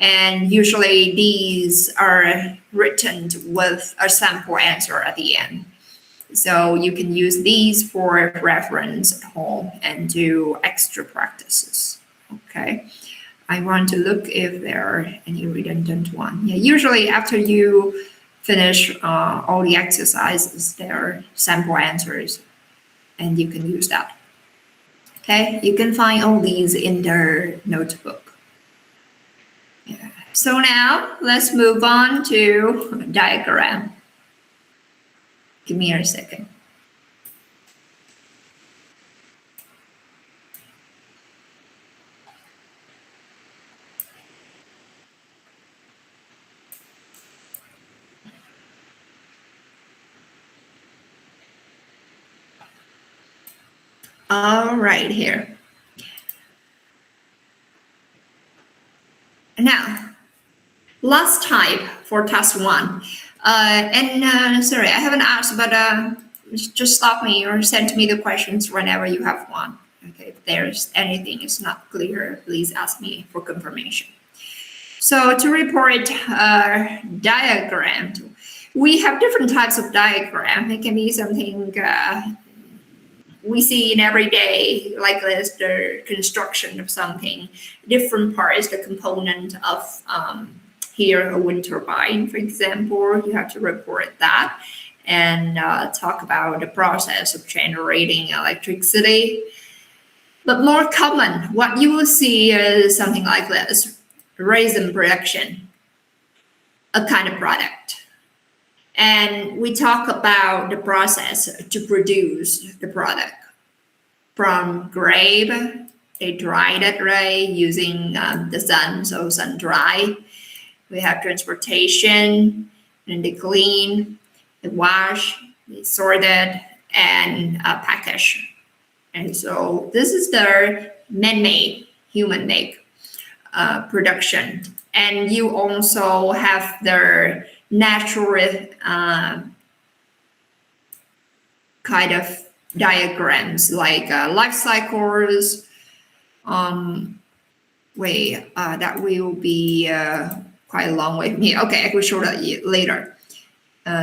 And usually these are written with a sample answer at the end. So you can use these for reference at home and do extra practices. Okay. I want to look if there are any redundant ones. Yeah, usually after you finish all the exercises, there are sample answers, and you can use that. Okay, you can find all these in their notebook. Yeah. So now let's move on to diagram. Give me a second. All right, here. Now, last type for task 1. Sorry, I haven't asked, but just stop me or send me the questions whenever you have one. Okay, if there's anything is not clear, please ask me for confirmation. So to report diagram, we have different types of diagram. It can be something we see in every day, like this, the construction of something, different parts, the component of here, a wind turbine, for example, you have to report that and talk about the process of generating electricity. But more common, what you will see is something like this, resin production, a kind of product. And we talk about the process to produce the product. From grape, they dried it, right, using the sun, so sun dry. We have transportation, and they clean, they wash, they sort it, and package. And so this is their man-made, human-made production. And you also have their natural kind of diagrams, like life cycles. That will be quite a long way from here. Okay, I will show that later.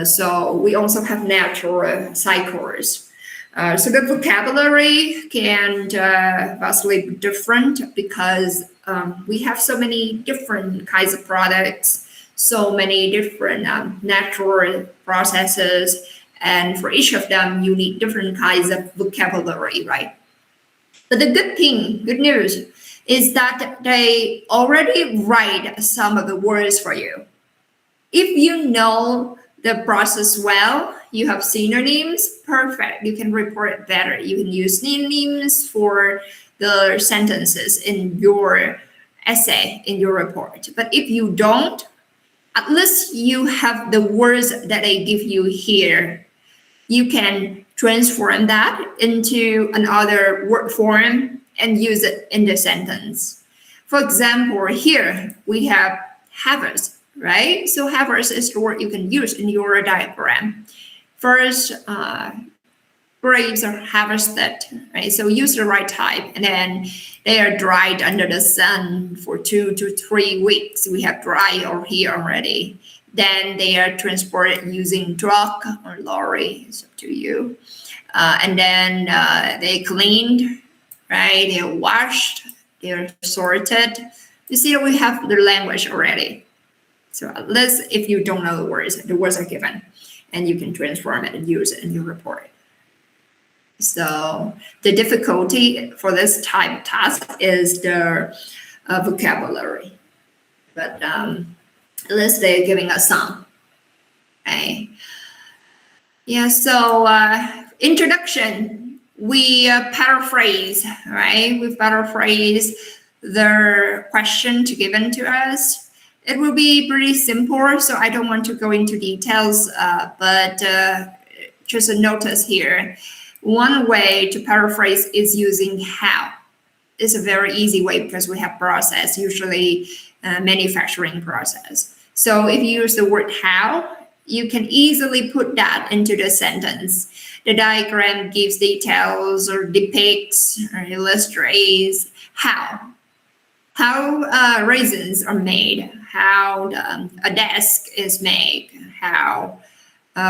So we also have natural cycles. So the vocabulary can vastly be different because we have so many different kinds of products, so many different natural processes, and for each of them, you need different kinds of vocabulary, right? But the good news, is that they already write some of the words for you. If you know the process well, you have synonyms, perfect. You can report it better. You can use synonyms for the sentences in your essay, in your report. But if you don't, at least you have the words that they give you here. You can transform that into another word form and use it in the sentence. For example, here we have harvest, right? So harvest is the word you can use in your diagram. First, grapes are harvested, right? So use the right type, and then they are dried under the sun for 2 to 3 weeks. We have dry over here already. Then they are transported using truck or lorry, it's up to you. And then they cleaned, right? They're washed, they're sorted. You see, we have the language already. So at least if you don't know the words are given, and you can transform it and use it in your report. So the difficulty for this type of task is the vocabulary. But at least they're giving us some. Okay. Yeah, so introduction, we paraphrase, right? We paraphrase the question given to us. It will be pretty simple, so I don't want to go into details, but just a notice here. One way to paraphrase is using how. It's a very easy way because we have process, usually manufacturing process. So if you use the word how, you can easily put that into the sentence. The diagram gives details or depicts or illustrates how raisins are made, how a desk is made, how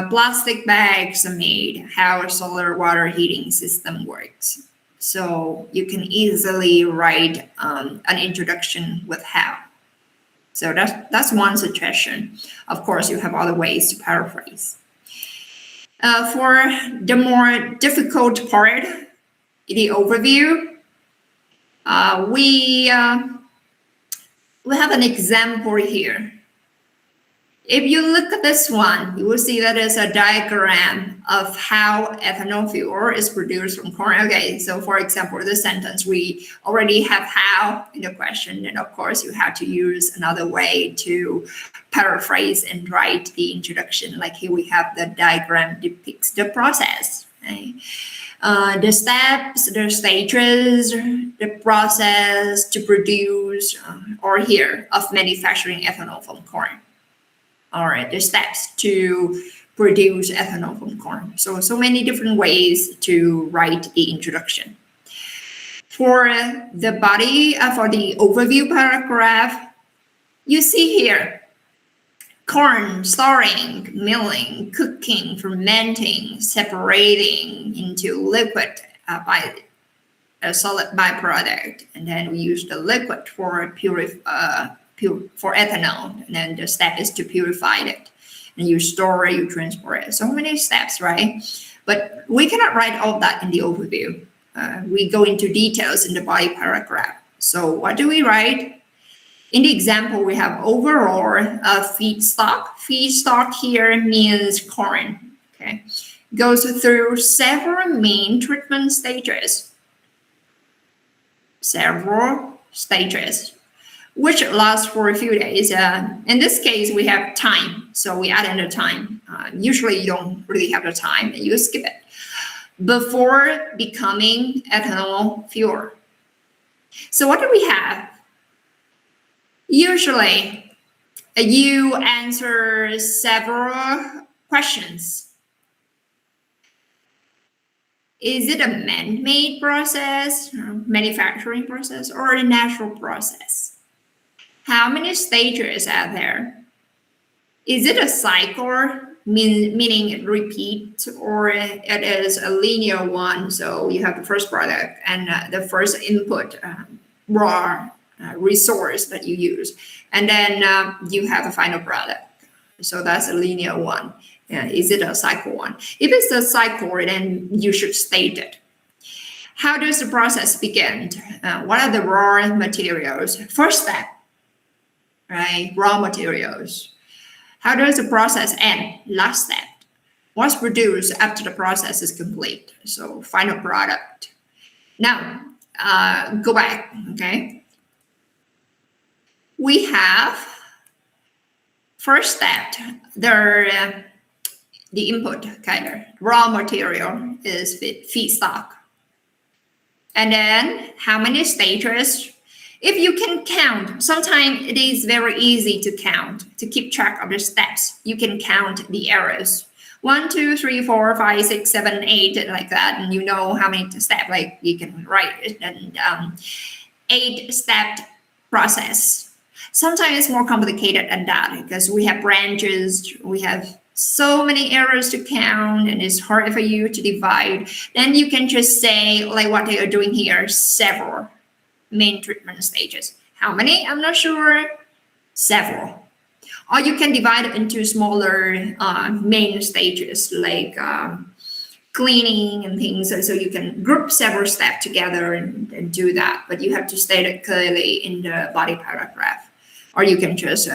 plastic bags are made, how a solar water heating system works. So you can easily write an introduction with how. So that's one suggestion. Of course, you have other ways to paraphrase. For the more difficult part, the overview, we have an example here. If you look at this one, you will see that there's a diagram of how ethanol fuel is produced from corn. Okay, so for example, this sentence, we already have how in the question, and of course you have to use another way to paraphrase and write the introduction. Like here we have the diagram depicts the process, right? The steps, the stages, the process to produce, or here of manufacturing ethanol from corn. All right, the steps to produce ethanol from corn. So many different ways to write the introduction. For the body, for the overview paragraph, you see here, corn, storing, milling, cooking, fermenting, separating into liquid by a solid byproduct. And then we use the liquid for for ethanol, and then the step is to purify it, and you store it, you transport it. So many steps, right? But we cannot write all that in the overview. We go into details in the body paragraph. So what do we write? In the example, we have overall feedstock. Feedstock here means corn. Okay, goes through several main treatment stages. Which lasts for a few days. In this case, we have time, so we add in the time. Usually you don't really have the time, and you skip it. Before becoming ethanol fuel. So what do we have? Usually, you answer several questions. Is it a man-made process, manufacturing process, or a natural process? How many stages are there? Is it a cycle, meaning it repeats, or it is a linear one? So you have the first product and the first input, raw resource that you use. And then you have the final product. So that's a linear one. Is it a cycle one? If it's a cycle, then you should state it. How does the process begin? What are the raw materials? First step. Right, raw materials. How does the process end? Last step. What's produced after the process is complete? So final product. Now, go back, okay? We have first step, the input, okay, raw material is feedstock. And then how many stages? If you can count, sometimes it is very easy to count, to keep track of the steps. You can count the arrows. 1, 2, 3, 4, 5, 6, 7, 8, like that. And you know how many steps, like you can write it. And 8-step process. Sometimes it's more complicated than that because we have branches, we have so many arrows to count, and it's hard for you to divide. Then you can just say, like what they are doing here, several main treatment stages. How many? I'm not sure. Several. Or you can divide it into smaller main stages like cleaning and things. So you can group several steps together and do that. But you have to state it clearly in the body paragraph. Or you can just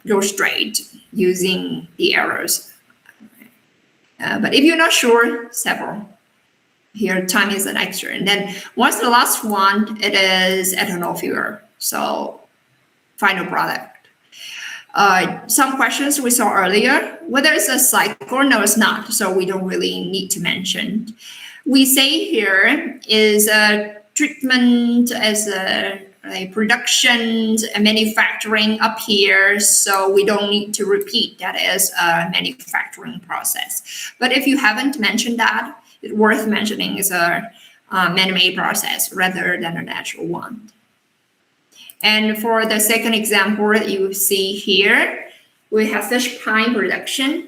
go straight using the arrows. But if you're not sure, several. Here, time is an extra. And then what's the last one? It is ethanol fuel. So final product. Some questions we saw earlier, whether it's a cycle, no, it's not. So we don't really need to mention. We say here is a treatment as a like production and manufacturing up here, so we don't need to repeat that is a manufacturing process. But if you haven't mentioned that, it's worth mentioning is a man-made process rather than a natural one. And for the second example that you see here, we have fish pie production.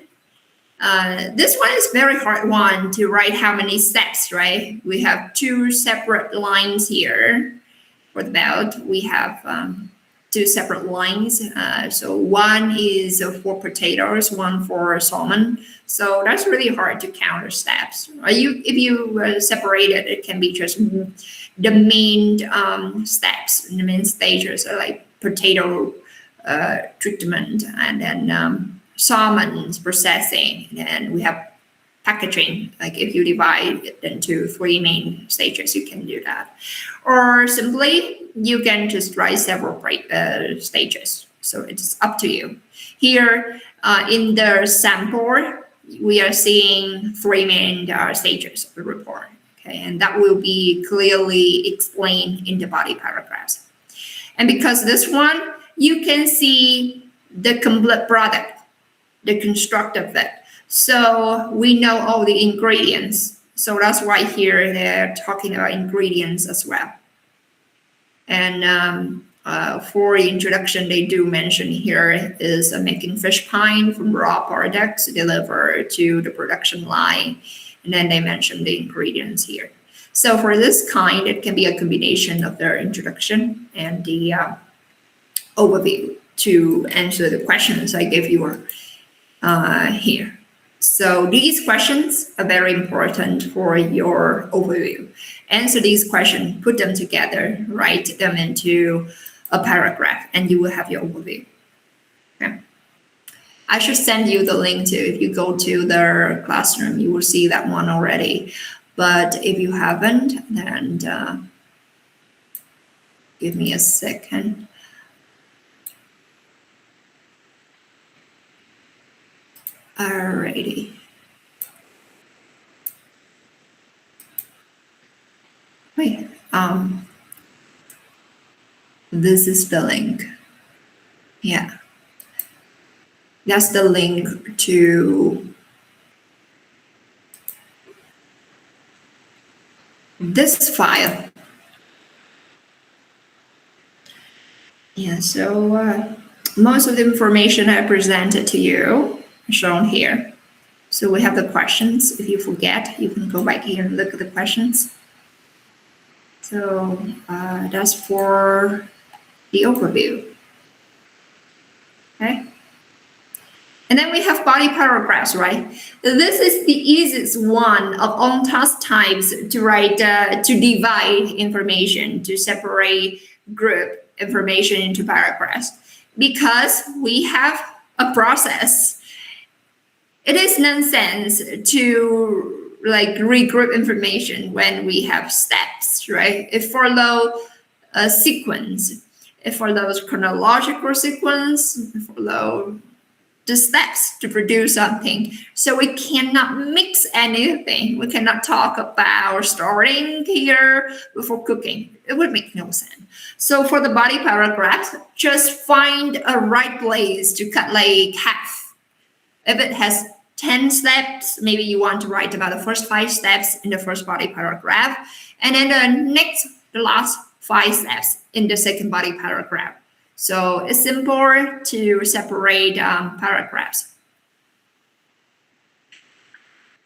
This one is very hard one to write how many steps, right? We have two separate lines here. For the belt, we have two separate lines. So one is for potatoes, one for salmon. So that's really hard to count the steps. If you separate it, it can be just the main steps, the main stages, like potato treatment, and then salmon's processing, and we have packaging. Like if you divide it into three main stages, you can do that. Or simply, you can just write several stages. So it's up to you. Here in the sample, we are seeing three main stages of the report. Okay, and that will be clearly explained in the body paragraphs. And because this one, you can see the complete product, the construct of it. So we know all the ingredients. So that's why here they're talking about ingredients as well. And for the introduction, they do mention here is making fish pie from raw products delivered to the production line. And then they mention the ingredients here. So for this kind, it can be a combination of their introduction and the overview to answer the questions I gave you here. So these questions are very important for your overview. Answer these questions, put them together, write them into a paragraph, and you will have your overview. Okay. I should send you the link to, if you go to their classroom, you will see that one already. But if you haven't, then give me a second. Alrighty. Wait, this is the link. Yeah. That's the link to this file. Yeah, so most of the information I presented to you shown here. So we have the questions. If you forget, you can go back here and look at the questions. So that's for the overview. Okay. And then we have body paragraphs, right? This is the easiest one of all task types to write, to divide information, to separate group information into paragraphs, because we have a process. It is nonsense to like regroup information when we have steps, right? It follows a sequence. It follows chronological sequence. It follows the steps to produce something. So we cannot mix anything. We cannot talk about starting here before cooking. It would make no sense. So for the body paragraph, just find a right place to cut like half. If it has 10 steps, maybe you want to write about the first 5 steps in the first body paragraph, and then the last 5 steps in the second body paragraph. So it's simple to separate paragraphs.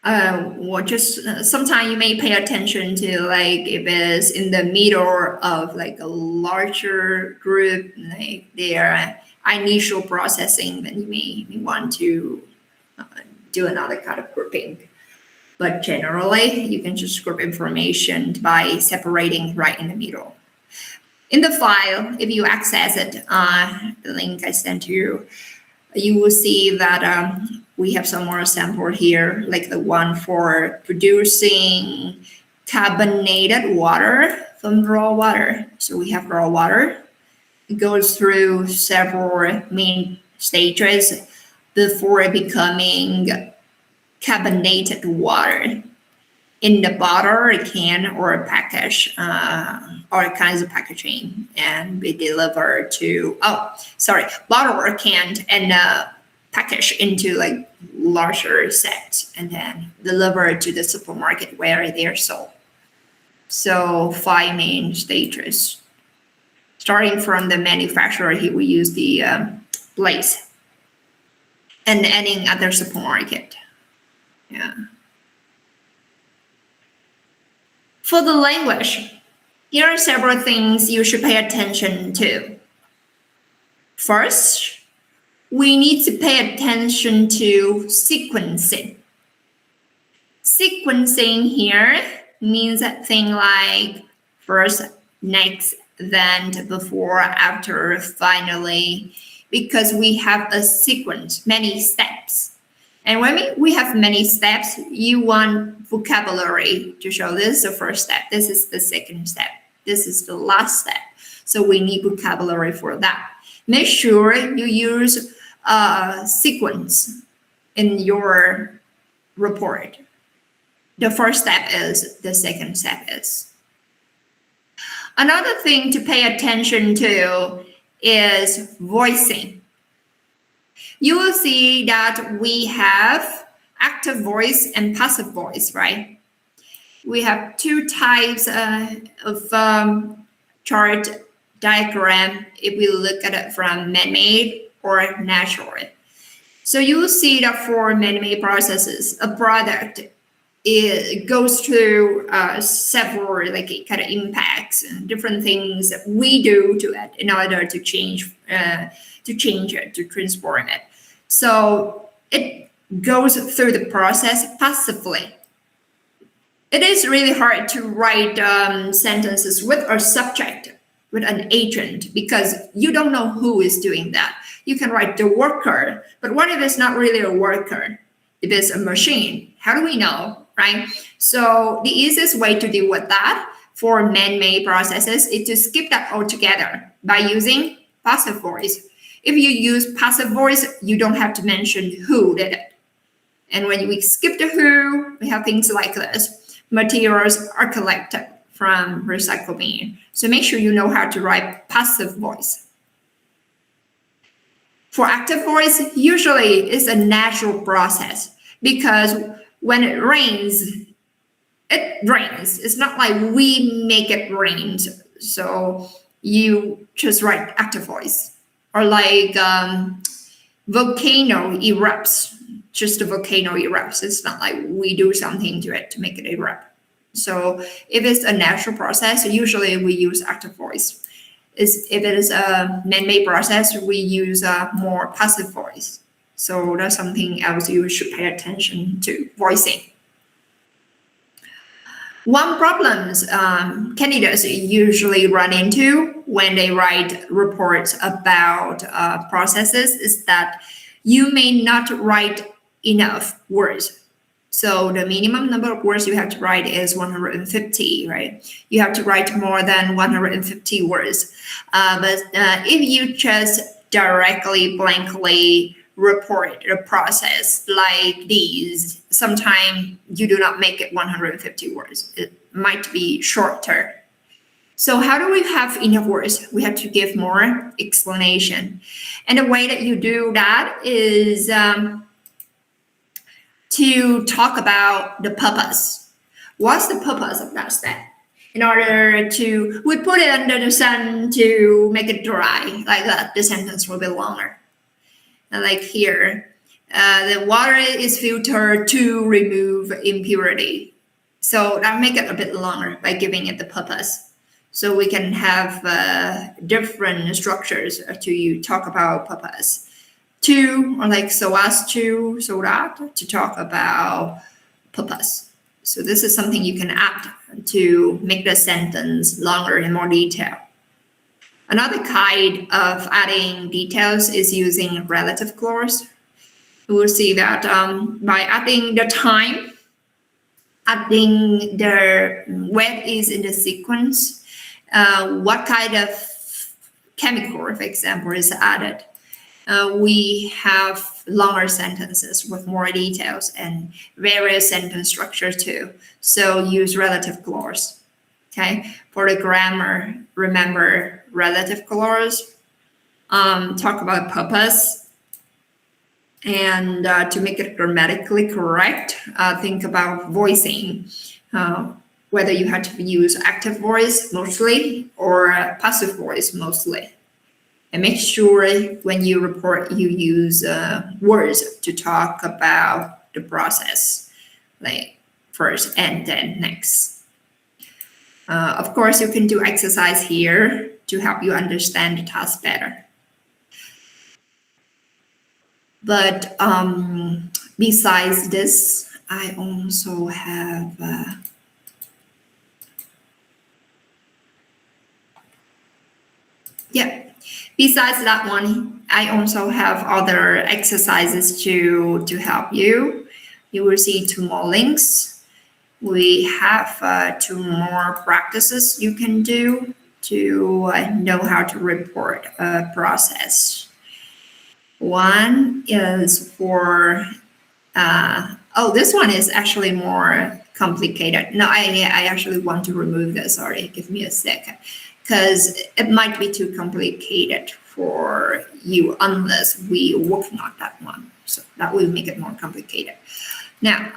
Or just sometimes you may pay attention to like if it's in the middle of like a larger group, like their initial processing, then you may want to do another kind of grouping. But generally, you can just group information by separating right in the middle. In the file, if you access it, the link I sent you, you will see that we have some more sample here, like the one for producing carbonated water from raw water. So we have raw water. It goes through several main stages before becoming carbonated water. in the bottle, a can, or a package, or kinds of packaging, and be delivered to, bottle or can, and package into like larger sets, and then delivered to the supermarket where they are sold. So 5 main stages. Starting from the manufacturer, he will use the place, and ending at their supermarket. Yeah. For the language, here are several things you should pay attention to. First, we need to pay attention to sequencing. Sequencing here means a thing like first, next, then, before, after, finally, because we have a sequence, many steps. And when we have many steps, you want vocabulary to show this is the first step, this is the second step, this is the last step. So we need vocabulary for that. Make sure you use a sequence in your report. The first step is, the second step is. Another thing to pay attention to is voicing. You will see that we have active voice and passive voice, right? We have 2 types of chart diagram if we look at it from man-made or natural. So you will see that for man-made processes, a product, it goes through several like kind of impacts and different things that we do to it in order to change it, to transform it. So it goes through the process passively. It is really hard to write sentences with a subject, with an agent, because you don't know who is doing that. You can write the worker, but what if it's not really a worker? If it's a machine, how do we know, right? So the easiest way to deal with that for man-made processes is to skip that altogether by using passive voice. If you use passive voice, you don't have to mention who did it. And when we skip the who, we have things like this. Materials are collected from recycled bin. So make sure you know how to write passive voice. For active voice, usually it's a natural process because when it rains, it rains. It's not like we make it rain. So you just write active voice. Or like volcano erupts, just a volcano erupts. It's not like we do something to it to make it erupt. So if it's a natural process, usually we use active voice. If it is a man-made process, we use a more passive voice. So that's something else you should pay attention to, voicing. One problem candidates usually run into when they write reports about processes is that you may not write enough words. So the minimum number of words you have to write is 150, right? You have to write more than 150 words. But if you just directly, blankly report the process like these, sometimes you do not make it 150 words. It might be shorter. So how do we have enough words? We have to give more explanation. And the way that you do that is to talk about the purpose. What's the purpose of that step? In order to, we put it under the sun to make it dry, like that, the sentence will be longer. And like here, the water is filtered to remove impurity. So that make it a bit longer by giving it the purpose. So we can have different structures to talk about purpose. To, or like so as to, so that, to talk about purpose. So this is something you can add to make the sentence longer and more detailed. Another kind of adding details is using relative clause. We will see that by adding the time, adding the where is in the sequence, what kind of chemical, for example, is added. we have longer sentences with more details and various sentence structure too. So use relative clause. Okay. For the grammar, remember relative clause. Talk about purpose. And to make it grammatically correct, think about voicing. Whether you have to use active voice mostly or passive voice mostly. And make sure when you report, you use words to talk about the process, like first and then next. Of course, you can do exercise here to help you understand the task better. But besides this, I also have besides that one, I also have other exercises to help you. You will see 2 more links. We have 2 more practices you can do to know how to report a process. One is for, this one is actually more complicated. No, I actually want to remove this. Sorry, give me a second. Because it might be too complicated for you unless we work on that one. So that will make it more complicated. Now,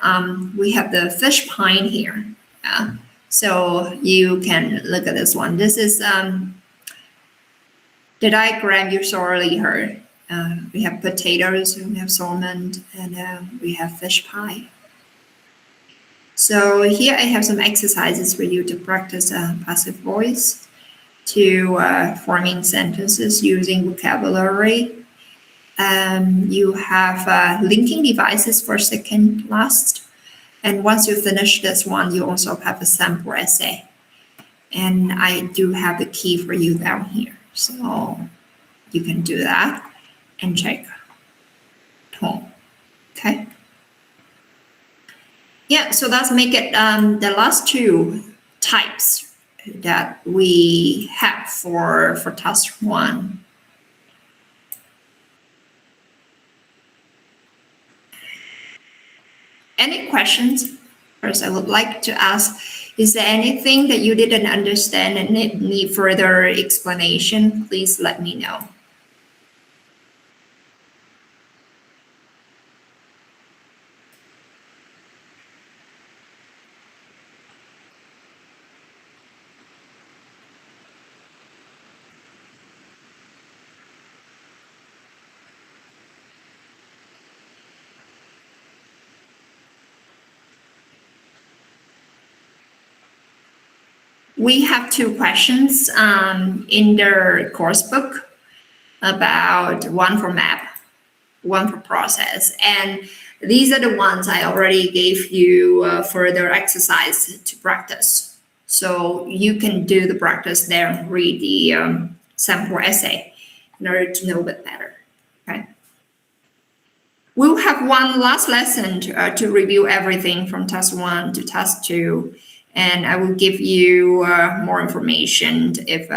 we have the fish pine here. So you can look at this one. This is the diagram you already heard. We have potatoes, we have salmon, and we have fish pie. So here I have some exercises for you to practice passive voice, to forming sentences using vocabulary. You have linking devices for second last. And once you finish this one, you also have a sample essay. And I do have the key for you down here. So you can do that and check home. Okay. Yeah, so let's make it the last 2 types that we have for task 1. Any questions? First, I would like to ask, is there anything that you didn't understand and need further explanation? Please let me know. We have 2 questions in their course book, about one for map, one for process. And these are the ones I already gave you further exercise to practice. So you can do the practice there and read the sample essay in order to know a bit better. Okay. We'll have one last lesson to review everything from task 1 to task 2. And I will give you more information if,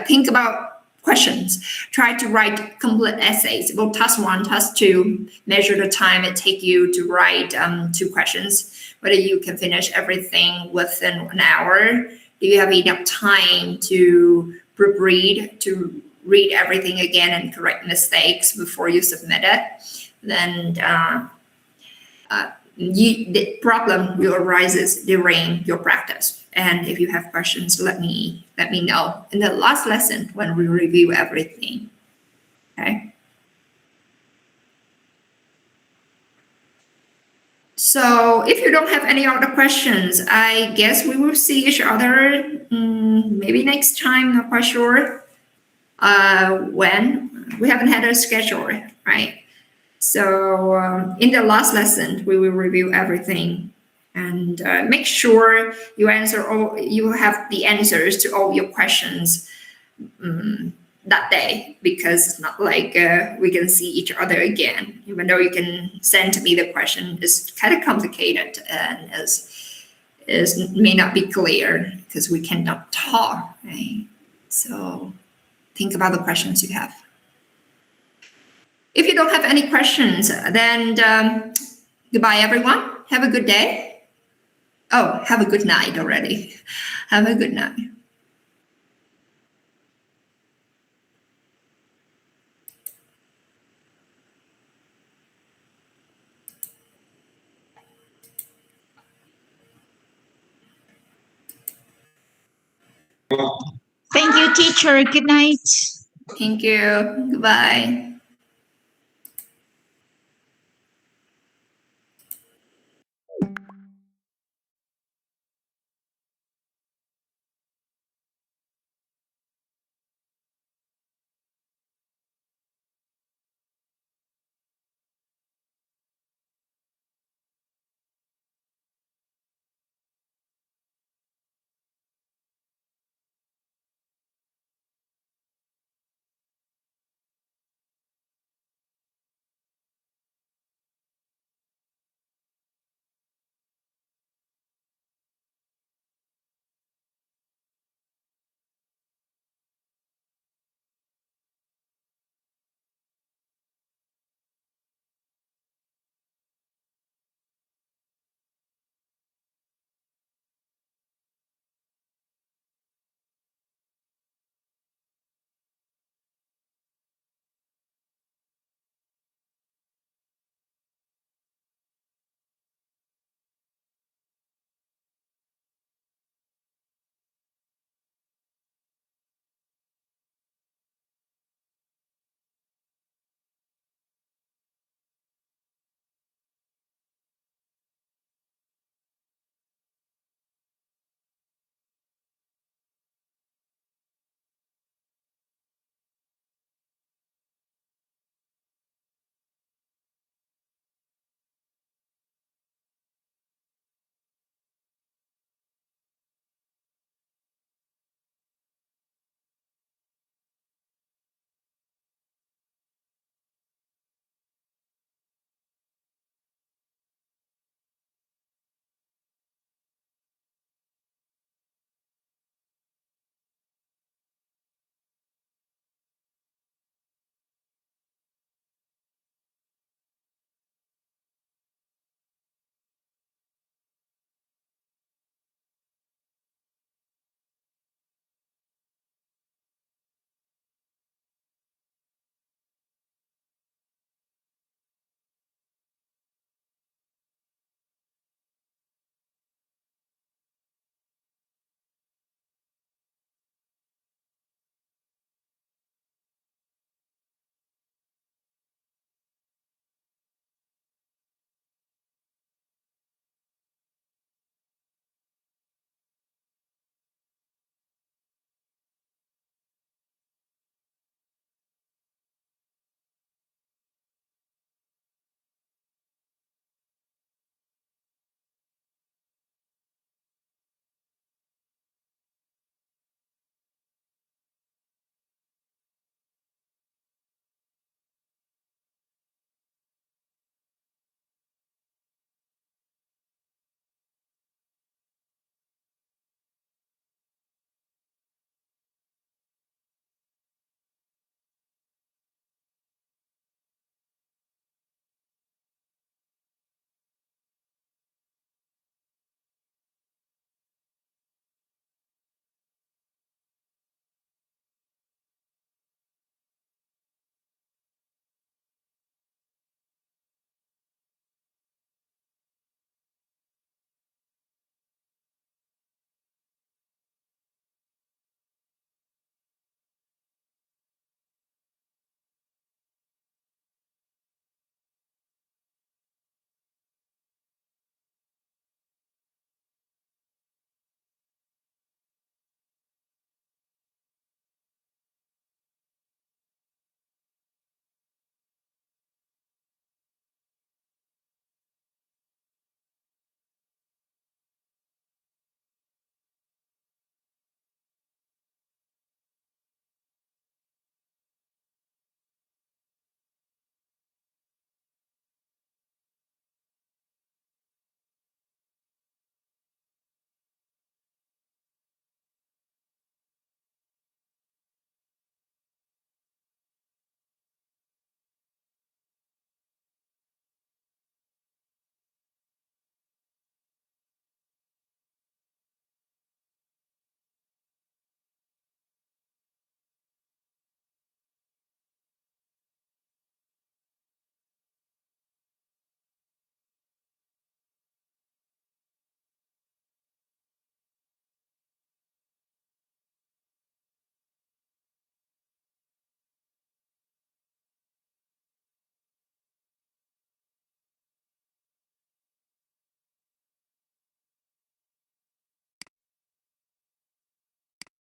think about questions. Try to write complete essays. About task 1, task 2, measure the time it takes you to write 2 questions, whether you can finish everything within an hour. Do you have enough time to proofread, to read everything again and correct mistakes before you submit it? Then the problem will arise during your practice. And if you have questions, let me know in the last lesson when we review everything. Okay. So if you don't have any other questions, I guess we will see each other maybe next time, not quite sure when. We haven't had a schedule, right? So in the last lesson, we will review everything and make sure you have the answers to all your questions that day, because it's not like we can see each other again. Even though you can send me the question, it's kind of complicated and may not be clear because we cannot talk, right? So think about the questions you have. If you don't have any questions, then goodbye, everyone. Have a good day. Oh, have a good night already. Have a good night. Thank you, teacher. Good night. Thank you. Goodbye.